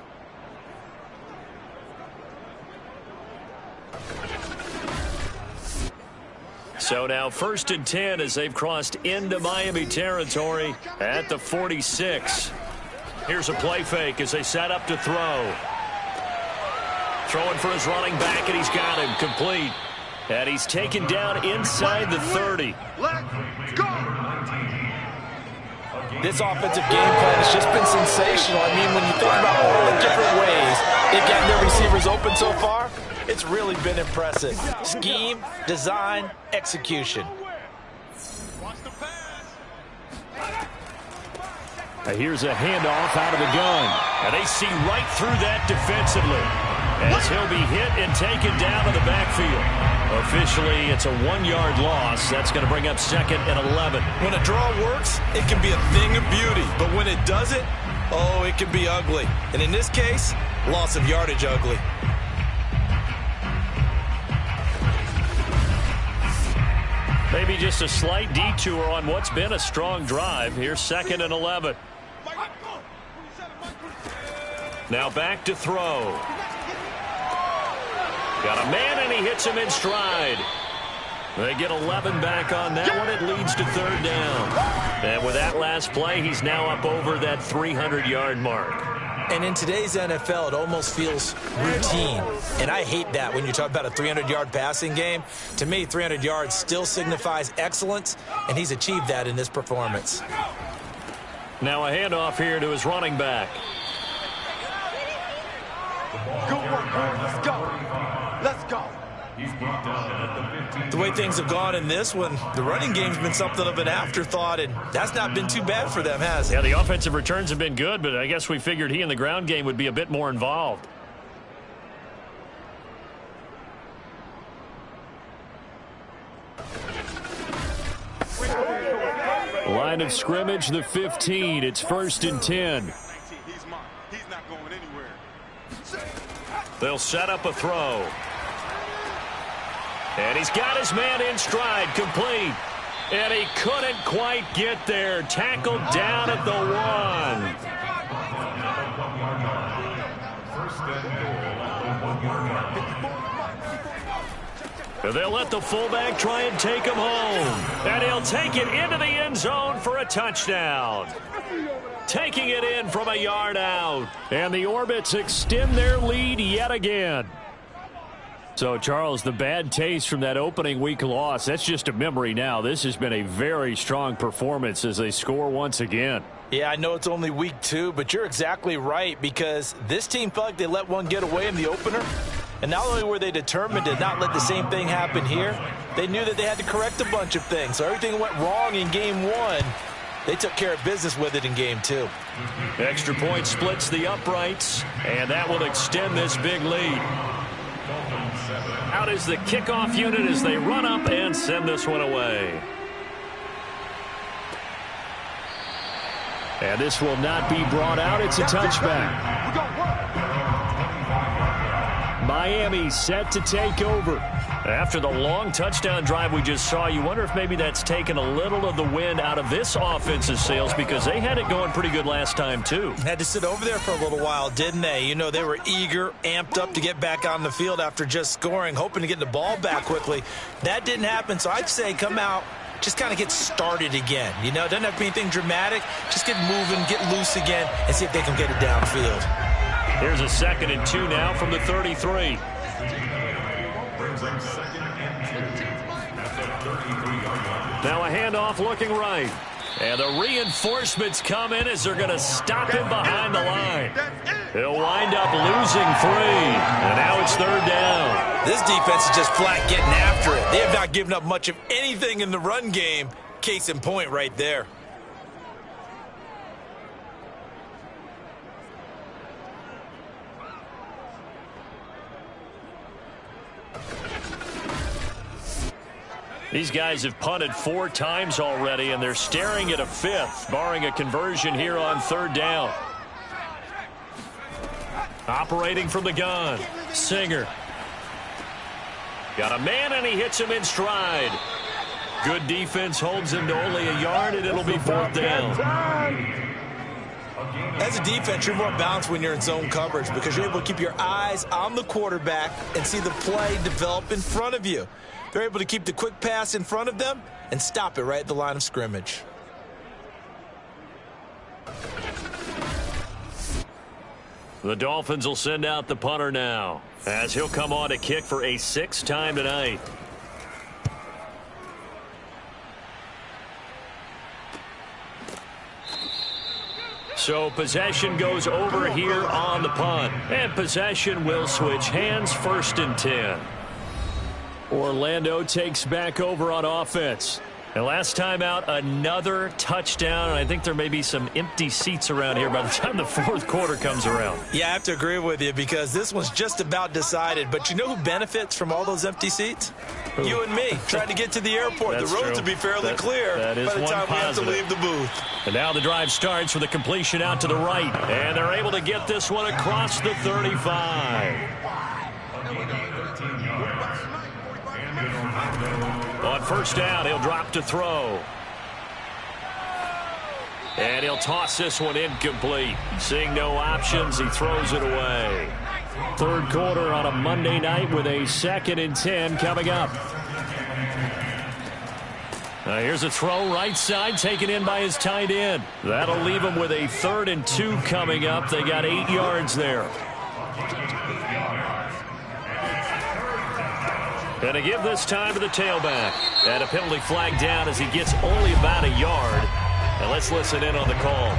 So now 1st and 10 as they've crossed into Miami territory at the 46. Here's a play fake as they set up to throw. Throwing for his running back, and he's got him complete. And he's taken down inside the 30. Let's go. This offensive game plan has just been sensational. I mean, when you think about all the different ways they've gotten their receivers open so far, it's really been impressive. Scheme, design, execution. Here's a handoff out of the gun. And they see right through that defensively, as he'll be hit and taken down to the backfield. Officially, it's a 1-yard loss. That's going to bring up 2nd and 11. When a draw works, it can be a thing of beauty. But when it doesn't, oh, it can be ugly. And in this case, loss of yardage ugly. Maybe just a slight detour on what's been a strong drive. Here's 2nd and 11. Now back to throw. Got a man, and he hits him in stride. They get 11 back on that one. It leads to 3rd down. And with that last play, he's now up over that 300-yard mark. And in today's NFL, it almost feels routine. And I hate that when you talk about a 300-yard passing game. To me, 300 yards still signifies excellence, and he's achieved that in this performance. Now a handoff here to his running back. Good work, boys. Let's go. Let's go. The way things have gone in this one, the running game's been something of an afterthought, and that's not been too bad for them, has it? Yeah, the offensive returns have been good, but I guess we figured he in the ground game would be a bit more involved. Line of scrimmage, the 15. It's 1st and 10. He's mine. He's not going anywhere. They'll set up a throw. And he's got his man in stride, complete. And he couldn't quite get there. Tackled down at the 1. And they'll let the fullback try and take him home. And he'll take it into the end zone for a touchdown. Taking it in from a yard out. And the Orbits extend their lead yet again. So, Charles, the bad taste from that opening week loss, that's just a memory now. This has been a very strong performance as they score once again. Yeah, I know it's only week 2, but you're exactly right, because this team felt like they let one get away in the opener. And not only were they determined to not let the same thing happen here, they knew that they had to correct a bunch of things. So everything went wrong in game 1. They took care of business with it in game 2. Extra point splits the uprights, and that will extend this big lead. Out is the kickoff unit as they run up and send this one away. And this will not be brought out. It's a touchback. Miami set to take over. After the long touchdown drive we just saw, you wonder if maybe that's taken a little of the wind out of this offense's sails, because they had it going pretty good last time too. Had to sit over there for a little while, didn't they? You know, they were eager, amped up to get back on the field after just scoring, hoping to get the ball back quickly. That didn't happen, so I'd say come out, just kind of get started again. You know, it doesn't have to be anything dramatic. Just get moving, get loose again, and see if they can get it downfield. Here's a 2nd and 2 now from the 33. Now a handoff looking right. And the reinforcements come in as they're going to stop him behind the line. He'll wind up losing 3. And now it's 3rd down. This defense is just flat getting after it. They have not given up much of anything in the run game. Case in point right there. These guys have punted 4 times already, and they're staring at a 5th, barring a conversion here on 3rd down. Operating from the gun, Singer. Got a man, and he hits him in stride. Good defense holds him to only a yard, and it'll be 4th down. As a defense, you're more balanced when you're in zone coverage because you're able to keep your eyes on the quarterback and see the play develop in front of you. They're able to keep the quick pass in front of them and stop it right at the line of scrimmage. The Dolphins will send out the punter now, as he'll come on to kick for a 6th time tonight. So possession goes over here on the punt, and possession will switch hands. 1st and 10. Orlando takes back over on offense. And last time out, another touchdown. And I think there may be some empty seats around here by the time the 4th quarter comes around. Yeah, I have to agree with you because this one's just about decided. But you know who benefits from all those empty seats? Who? You and me, trying to get to the airport. That's the roads true. will be fairly clear by the time we have to leave the booth. And now the drive starts with a completion out to the right. And they're able to get this one across the 35. On 1st down, he'll drop to throw. And he'll toss this one incomplete. Seeing no options, he throws it away. 3rd quarter on a Monday night with a 2nd and 10 coming up. Now here's a throw right side taken in by his tight end. That'll leave him with a 3rd and 2 coming up. They got 8 yards there. And to give this time to the tailback. And a penalty flag down as he gets only about a yard. And let's listen in on the call.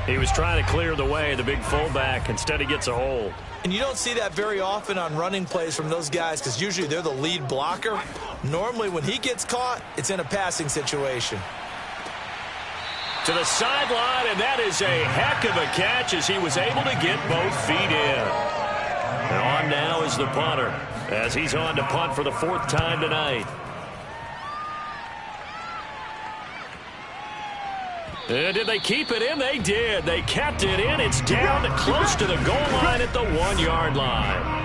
He was trying to clear the way, the big fullback. Instead, he gets a hold. And you don't see that very often on running plays from those guys because usually they're the lead blocker. Normally, when he gets caught, it's in a passing situation. To the sideline, and that is a heck of a catch as he was able to get both feet in. And on now is the punter as he's on to punt for the 4th time tonight. And did they keep it in? They did. They kept it in. It's down close to the goal line at the 1-yard line.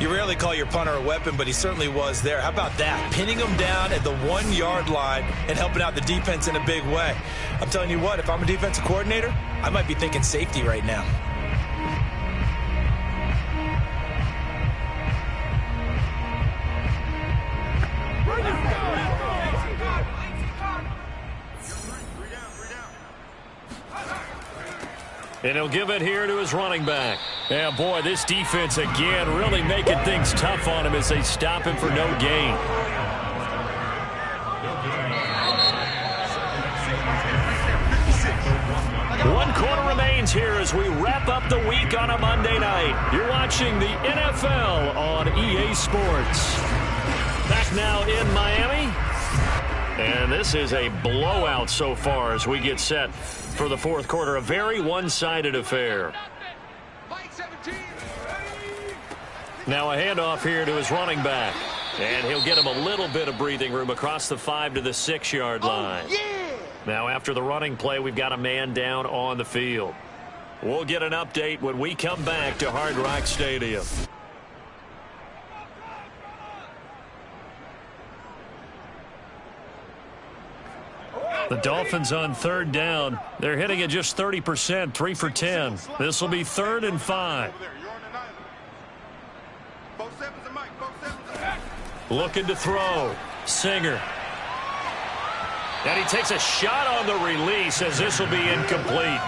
You rarely call your punter a weapon, but he certainly was there. How about that? Pinning him down at the 1-yard line and helping out the defense in a big way. I'm telling you what, if I'm a defensive coordinator, I might be thinking safety right now. And he'll give it here to his running back. Yeah, boy, this defense again really making things tough on him as they stop him for no gain. One quarter remains here as we wrap up the week on a Monday night. You're watching the NFL on EA Sports. Back kickoff now in Miami. And this is a blowout so far as we get set for the fourth quarter. A very one-sided affair. Now a handoff here to his running back. And he'll get him a little bit of breathing room across the 5 to the 6-yard line. Now after the running play, we've got a man down on the field. We'll get an update when we come back to Hard Rock Stadium. The Dolphins on third down. They're hitting at just 30%, 3 for 10. This will be 3rd and 5. Looking to throw. Singer. And he takes a shot on the release as this will be incomplete.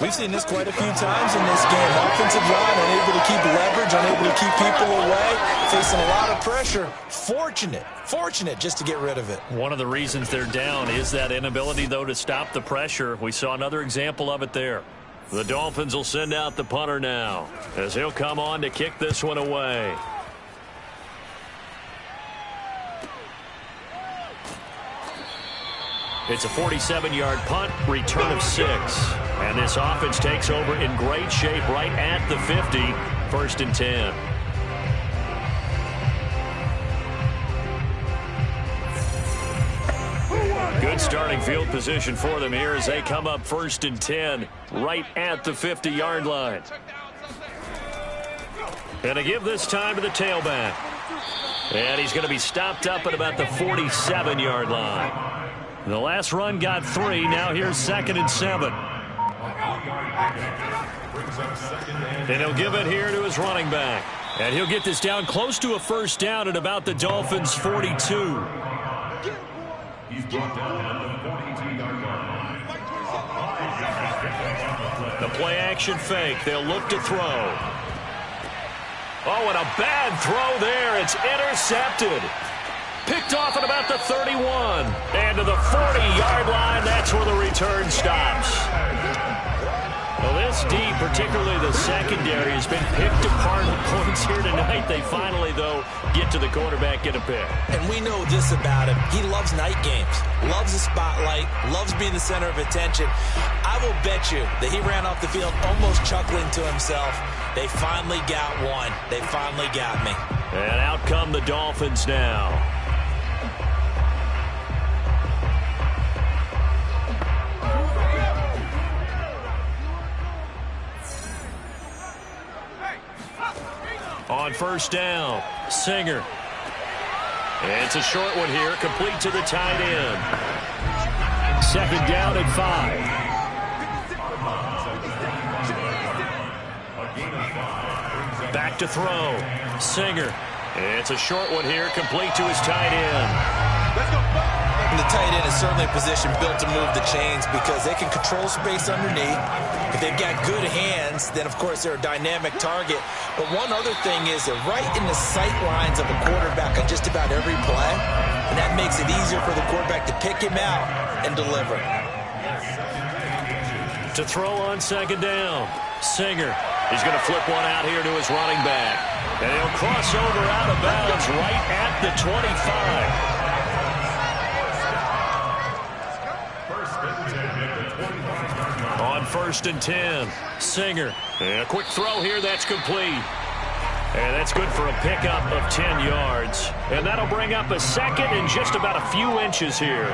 We've seen this quite a few times in this game. Offensive line unable to keep leverage, unable to keep people away, facing a lot of pressure. Fortunate just to get rid of it. One of the reasons they're down is that inability, though, to stop the pressure. We saw another example of it there. The Dolphins will send out the punter now as he'll come on to kick this one away. It's a 47-yard punt, return of 6. And this offense takes over in great shape right at the 50, 1st and 10. Good starting field position for them here as they come up 1st and 10 right at the 50-yard line. And to give this time to the tailback. And he's going to be stopped up at about the 47-yard line. The last run got 3. Now here's 2nd and 7. And he'll give it here to his running back. And he'll get this down close to a 1st down at about the Dolphins' 42. He's brought down at the 42-yard line. The play-action fake. They'll look to throw. Oh, and a bad throw there. It's intercepted. Picked off at about the 31. And to the 40-yard line, that's where the return stops. Well, this D, particularly the secondary, has been picked apart with points here tonight. They finally, though, get to the quarterback, get a pick. And we know this about him. He loves night games, loves the spotlight, loves being the center of attention. I will bet you that he ran off the field almost chuckling to himself. They finally got one. They finally got me. And out come the Dolphins now. On 1st down, Singer. And it's a short one here, complete to the tight end. 2nd down and 5. Back to throw. Singer. And it's a short one here, complete to his tight end. And the tight end is certainly a position built to move the chains because they can control space underneath. If they've got good hands, then, of course, they're a dynamic target. But one other thing is they're right in the sight lines of a quarterback on just about every play, and that makes it easier for the quarterback to pick him out and deliver. To throw on 2nd down, Singer. He's going to flip one out here to his running back. And he'll cross over out of bounds right at the 25. On 1st and 10, Singer. And a quick throw here, that's complete. And that's good for a pickup of 10 yards. And that'll bring up a 2nd and just about a few inches here.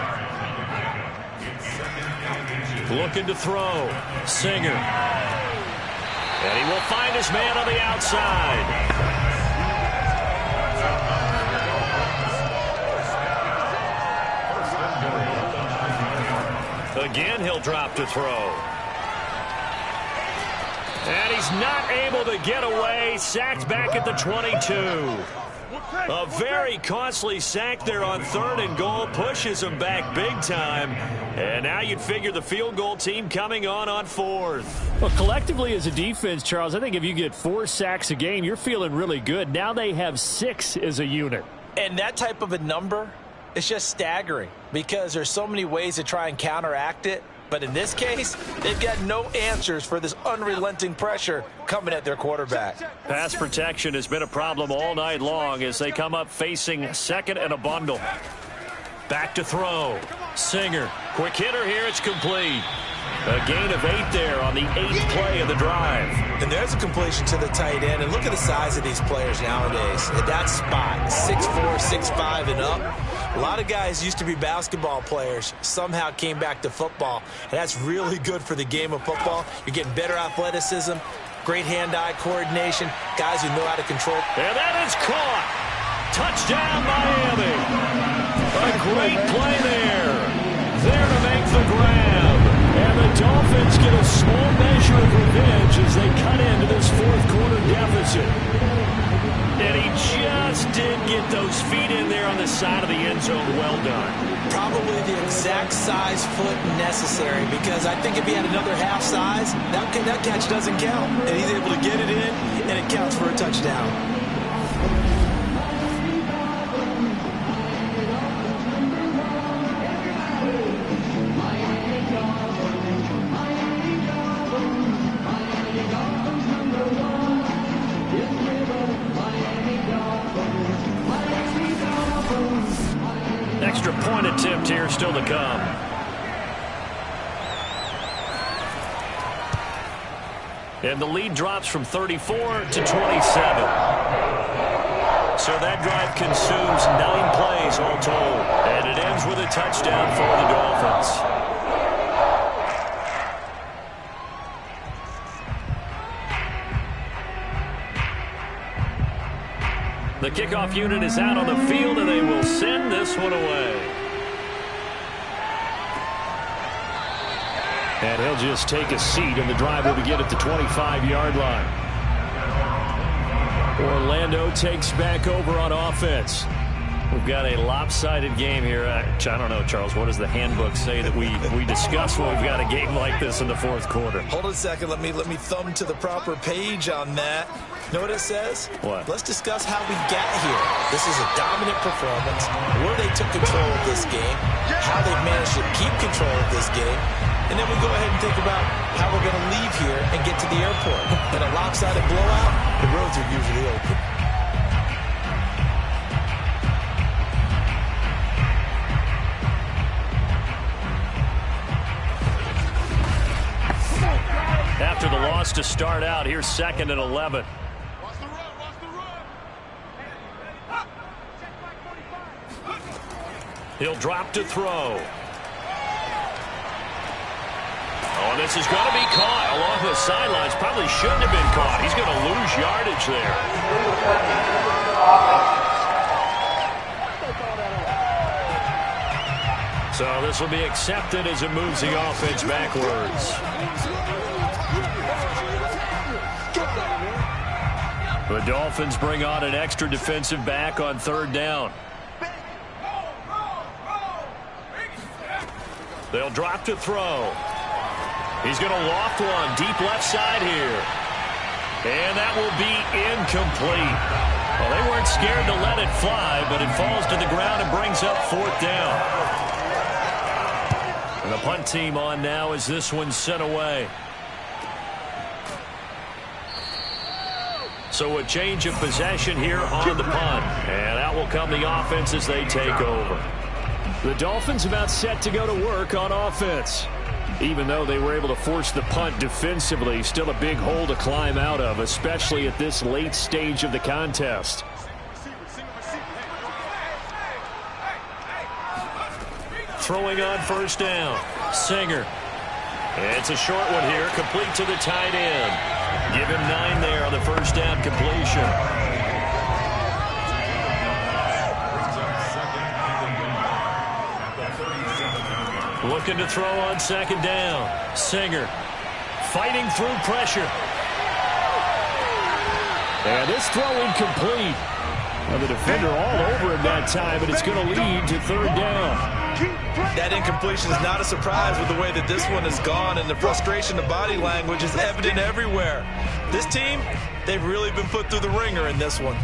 Looking to throw, Singer. And he will find his man on the outside. Again, he'll drop to throw. And he's not able to get away. Sacked back at the 22. A very costly sack there on 3rd and goal. Pushes him back big time. And now you'd figure the field goal team coming on 4th. Well, collectively as a defense, Charles, I think if you get 4 sacks a game, you're feeling really good. Now they have 6 as a unit. And that type of a number, it's just staggering because there's so many ways to try and counteract it. But in this case, they've got no answers for this unrelenting pressure coming at their quarterback. Pass protection has been a problem all night long as they come up facing second and a bundle. Back to throw. Singer. Quick hitter here. It's complete. A gain of 8 there on the 8th play of the drive. And there's a completion to the tight end. And look at the size of these players nowadays. At that spot, 6'4", 6'5", and up. A lot of guys used to be basketball players, somehow came back to football. And that's really good for the game of football. You're getting better athleticism, great hand-eye coordination, guys who know how to control. And that is caught. Touchdown, Miami. A great play there. There to make the grab. And the Dolphins get a small measure of revenge as they cut into this fourth-quarter deficit. And he just did get those feet in there on the side of the end zone. Well done. Probably the exact size foot necessary, because I think if he had another half size, that catch doesn't count. And he's able to get it in, and it counts for a touchdown. Extra point attempt here still to come. And the lead drops from 34 to 27. So that drive consumes 9 plays all told. And it ends with a touchdown for the Dolphins. The kickoff unit is out on the field, and they will send this one away. And he'll just take a seat, and the drive will begin at the 25-yard line. Orlando takes back over on offense. We've got a lopsided game here. I don't know, Charles, what does the handbook say that we discuss when we've got a game like this in the fourth quarter? Hold on a second. Let me thumb to the proper page on that. Know what it says? What? Let's discuss how we got here. This is a dominant performance, where they took control of this game, how they managed to keep control of this game, and then we go ahead and think about how we're going to leave here and get to the airport. In a lopsided blowout, the roads are usually open. After the loss to start out, here's 2nd and 11. He'll drop to throw. Oh, this is going to be caught along the sidelines. Probably shouldn't have been caught. He's going to lose yardage there. So this will be accepted as it moves the offense backwards. The Dolphins bring on an extra defensive back on 3rd down. They'll drop to throw. He's going to loft one deep left side here. And that will be incomplete. Well, they weren't scared to let it fly, but it falls to the ground and brings up 4th down. And the punt team on now as this one's sent away. So a change of possession here on the punt. And out will come the offense as they take over. The Dolphins about set to go to work on offense. Even though they were able to force the punt defensively, still a big hole to climb out of, especially at this late stage of the contest. Throwing on 1st down. Singer. It's a short one here, complete to the tight end. Give him 9 there on the 1st down completion. Looking to throw on 2nd down. Singer fighting through pressure. And this throw incomplete. Now the defender all over him that time, and it's going to lead to 3rd down. That incompletion is not a surprise with the way that this one has gone, and the frustration, the body language is evident everywhere. This team, they've really been put through the ringer in this one.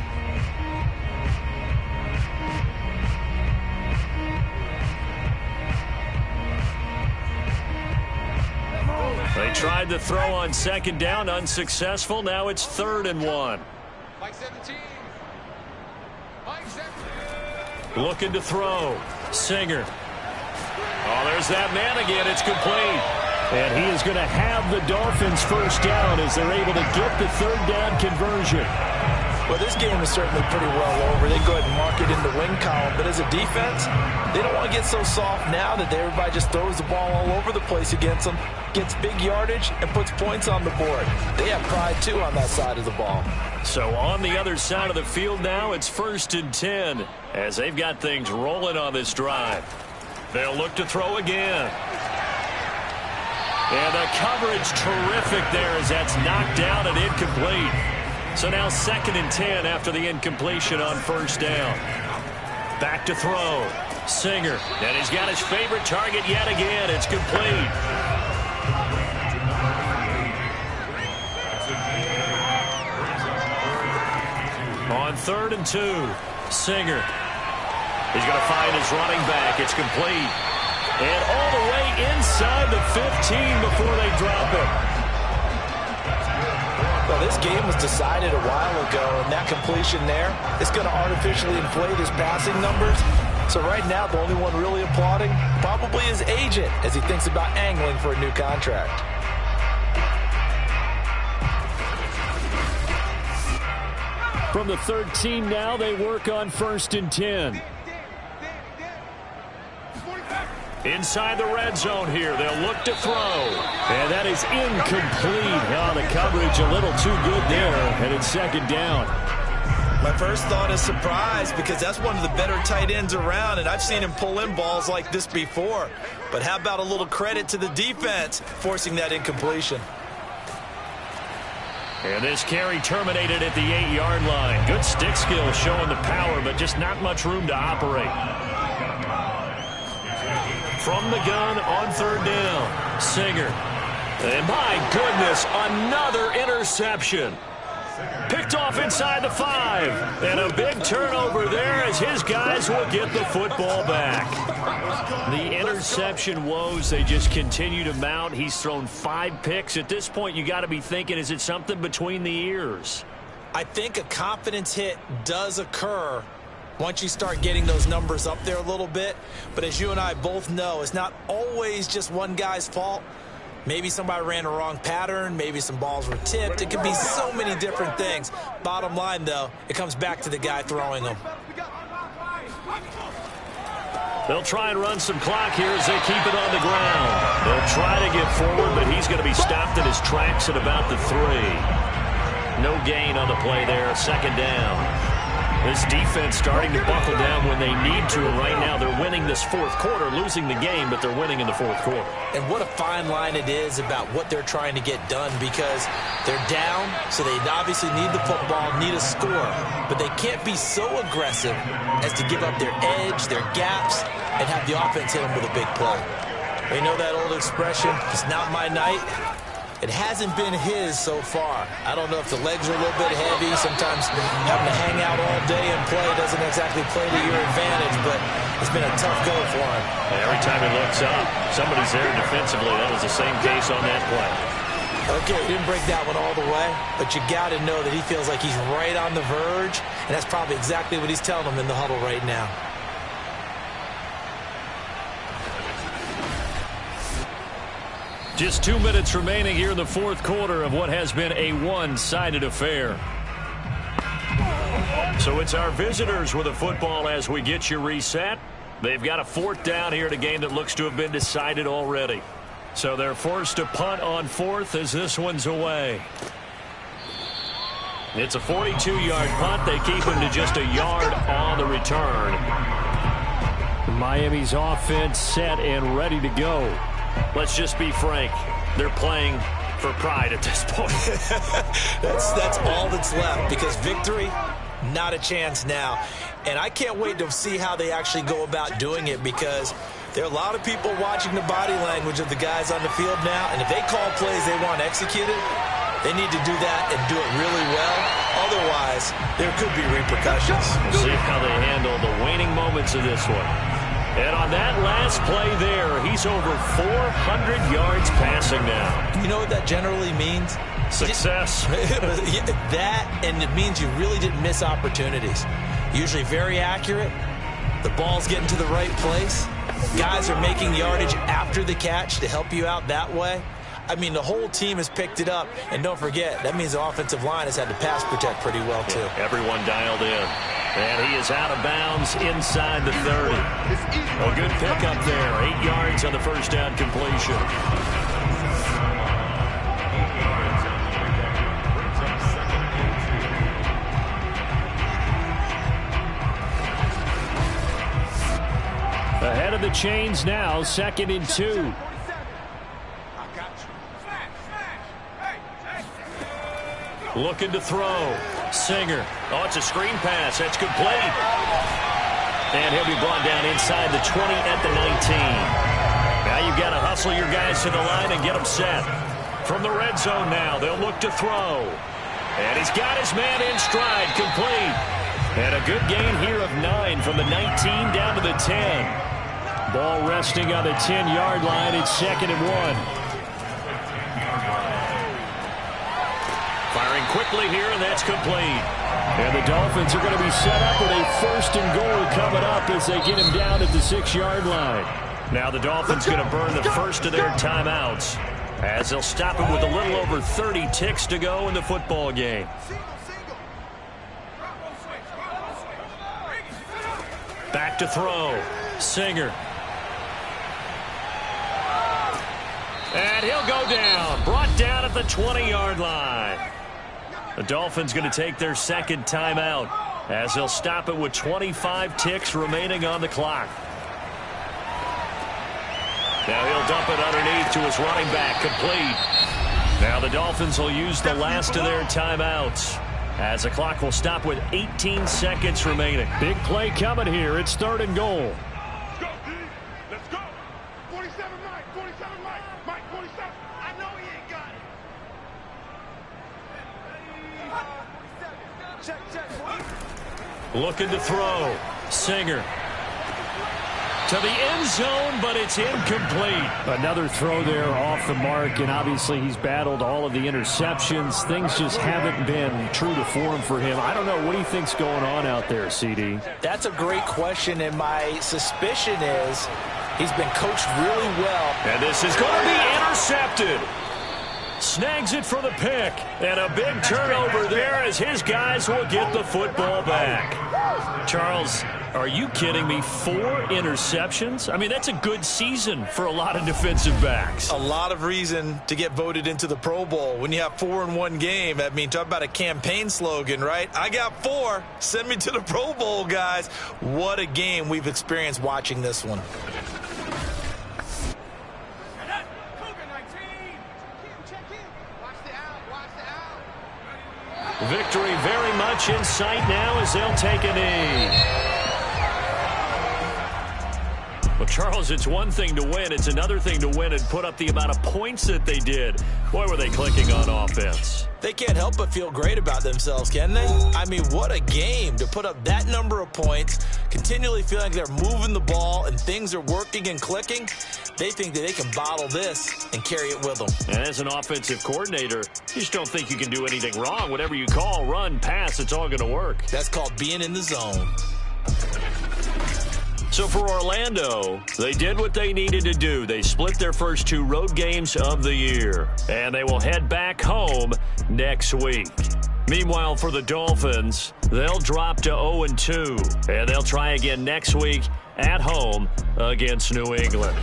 tried the throw on second down, unsuccessful. Now it's 3rd and 1. Mike 17. Mike 17. Looking to throw. Singer. Oh, there's that man again. It's complete. And he is going to have the Dolphins first down as they're able to get the 3rd down conversion. Well, this game is certainly pretty well over. They go ahead and mark it in the win column. But as a defense, they don't want to get so soft now that everybody just throws the ball all over the place against them, gets big yardage, and puts points on the board. They have pride, too, on that side of the ball. So on the other side of the field now, it's 1st and 10 as they've got things rolling on this drive. They'll look to throw again. And the coverage terrific there as that's knocked down and incomplete. So now 2nd and 10 after the incompletion on 1st down. Back to throw. Singer. And he's got his favorite target yet again. It's complete. On 3rd and 2. Singer. He's going to find his running back. It's complete. And all the way inside the 15 before they drop it. Well, this game was decided a while ago, and that completion there is going to artificially inflate his passing numbers. So right now, the only one really applauding probably his agent as he thinks about angling for a new contract. From the 13 now, they work on 1st and 10. Inside the red zone here. They'll look to throw. And that is incomplete. Oh, the coverage a little too good there. And it's 2nd down. My first thought is surprise because that's one of the better tight ends around, and I've seen him pull in balls like this before. But how about a little credit to the defense forcing that incompletion? And this carry terminated at the 8-yard line. Good stick skill showing the power, but just not much room to operate. From the gun on 3rd down, Singer. And my goodness, another interception. Picked off inside the 5. And a big turnover there as his guys will get the football back. The interception woes, they just continue to mount. He's thrown 5 picks. At this point, you got to be thinking, is it something between the ears? I think a confidence hit does occur once you start getting those numbers up there a little bit. But as you and I both know, it's not always just one guy's fault. Maybe somebody ran a wrong pattern. Maybe some balls were tipped. It could be so many different things. Bottom line, though, it comes back to the guy throwing them. They'll try and run some clock here as they keep it on the ground. They'll try to get forward, but he's going to be stopped in his tracks at about the 3. No gain on the play there. 2nd down. This defense starting to buckle down when they need to. Right now, they're winning this 4th quarter, losing the game, but they're winning in the 4th quarter. And what a fine line it is about what they're trying to get done because they're down, so they obviously need the football, need a score. But they can't be so aggressive as to give up their edge, their gaps, and have the offense hit them with a big play. You know that old expression, it's not my night. It hasn't been his so far. I don't know if the legs are a little bit heavy. Sometimes having to hang out all day and play doesn't exactly play to your advantage, but it's been a tough go for him. Every time he looks up, somebody's there defensively. That was the same case on that play. Okay, didn't break that one all the way, but you got to know that he feels like he's right on the verge, and that's probably exactly what he's telling them in the huddle right now. Just 2 minutes remaining here in the 4th quarter of what has been a one-sided affair. So it's our visitors with the football as we get you reset. They've got a 4th down here in a game that looks to have been decided already. So they're forced to punt on 4th as this one's away. It's a 42-yard punt. They keep him to just a yard on the return. Miami's offense set and ready to go. Let's just be frank. They're playing for pride at this point. That's all that's left because victory, not a chance now. And I can't wait to see how they actually go about doing it because there are a lot of people watching the body language of the guys on the field now. And if they call plays they want executed, they need to do that and do it really well. Otherwise, there could be repercussions. We'll see how they handle the waning moments of this one. And on that last play there, he's over 400 yards passing now. You know what that generally means? Success. That, and it means you really didn't miss opportunities. Usually very accurate. The ball's getting to the right place. Guys are making yardage after the catch to help you out that way. I mean, the whole team has picked it up. And don't forget, that means the offensive line has had to pass protect pretty well, too. Yeah, everyone dialed in. And he is out of bounds inside the 30. A good pickup there. 8 yards on the first down completion. Ahead of the chains now, 2nd and 2. Looking to throw. Singer. Oh, it's a screen pass. That's complete. And he'll be brought down inside the 20 at the 19. Now you've got to hustle your guys to the line and get them set. From the red zone now, they'll look to throw. And he's got his man in stride, complete. And a good gain here of 9 from the 19 down to the 10. Ball resting on the 10-yard line. It's 2nd and 1. Firing quickly here, and that's complete. And the Dolphins are going to be set up with a 1st and goal coming up as they get him down at the 6-yard line. Now the Dolphins going to burn the first of their timeouts as they'll stop him with a little over 30 ticks to go in the football game. Back to throw. Singer. And he'll go down. Brought down at the 20-yard line. The Dolphins going to take their 2nd timeout as they'll stop it with 25 ticks remaining on the clock. Now he'll dump it underneath to his running back, complete. Now the Dolphins will use the last of their timeouts as the clock will stop with 18 seconds remaining. Big play coming here. It's 3rd and goal. Let's go, D. Let's go. 47 Mike. 47 Mike. Mike 47. I know he ain't got it. Check. Looking to throw. Singer. To the end zone, but it's incomplete. Another throw there off the mark, and obviously he's battled all of the interceptions. Things just haven't been true to form for him. I don't know what he thinks going on out there, CD. That's a great question, and my suspicion is he's been coached really well. And this is going to be intercepted. Snags it for the pick. And a big turnover there as his guys will get the football back. Charles, are you kidding me? 4 interceptions? I mean, that's a good season for a lot of defensive backs. A lot of reason to get voted into the Pro Bowl. When you have 4 in one game, I mean, talk about a campaign slogan, right? I got 4. Send me to the Pro Bowl, guys. What a game we've experienced watching this one. Victory very much in sight now as they'll take a knee. Well, Charles, it's one thing to win. It's another thing to win and put up the amount of points that they did. Boy, were they clicking on offense. They can't help but feel great about themselves, can they? I mean, what a game to put up that number of points, continually feeling like they're moving the ball and things are working and clicking. They think that they can bottle this and carry it with them. And as an offensive coordinator, you just don't think you can do anything wrong. Whatever you call, run, pass, it's all going to work. That's called being in the zone. So for Orlando, they did what they needed to do. They split their first 2 road games of the year, and they will head back home next week. Meanwhile, for the Dolphins, they'll drop to 0-2, and they'll try again next week at home against New England.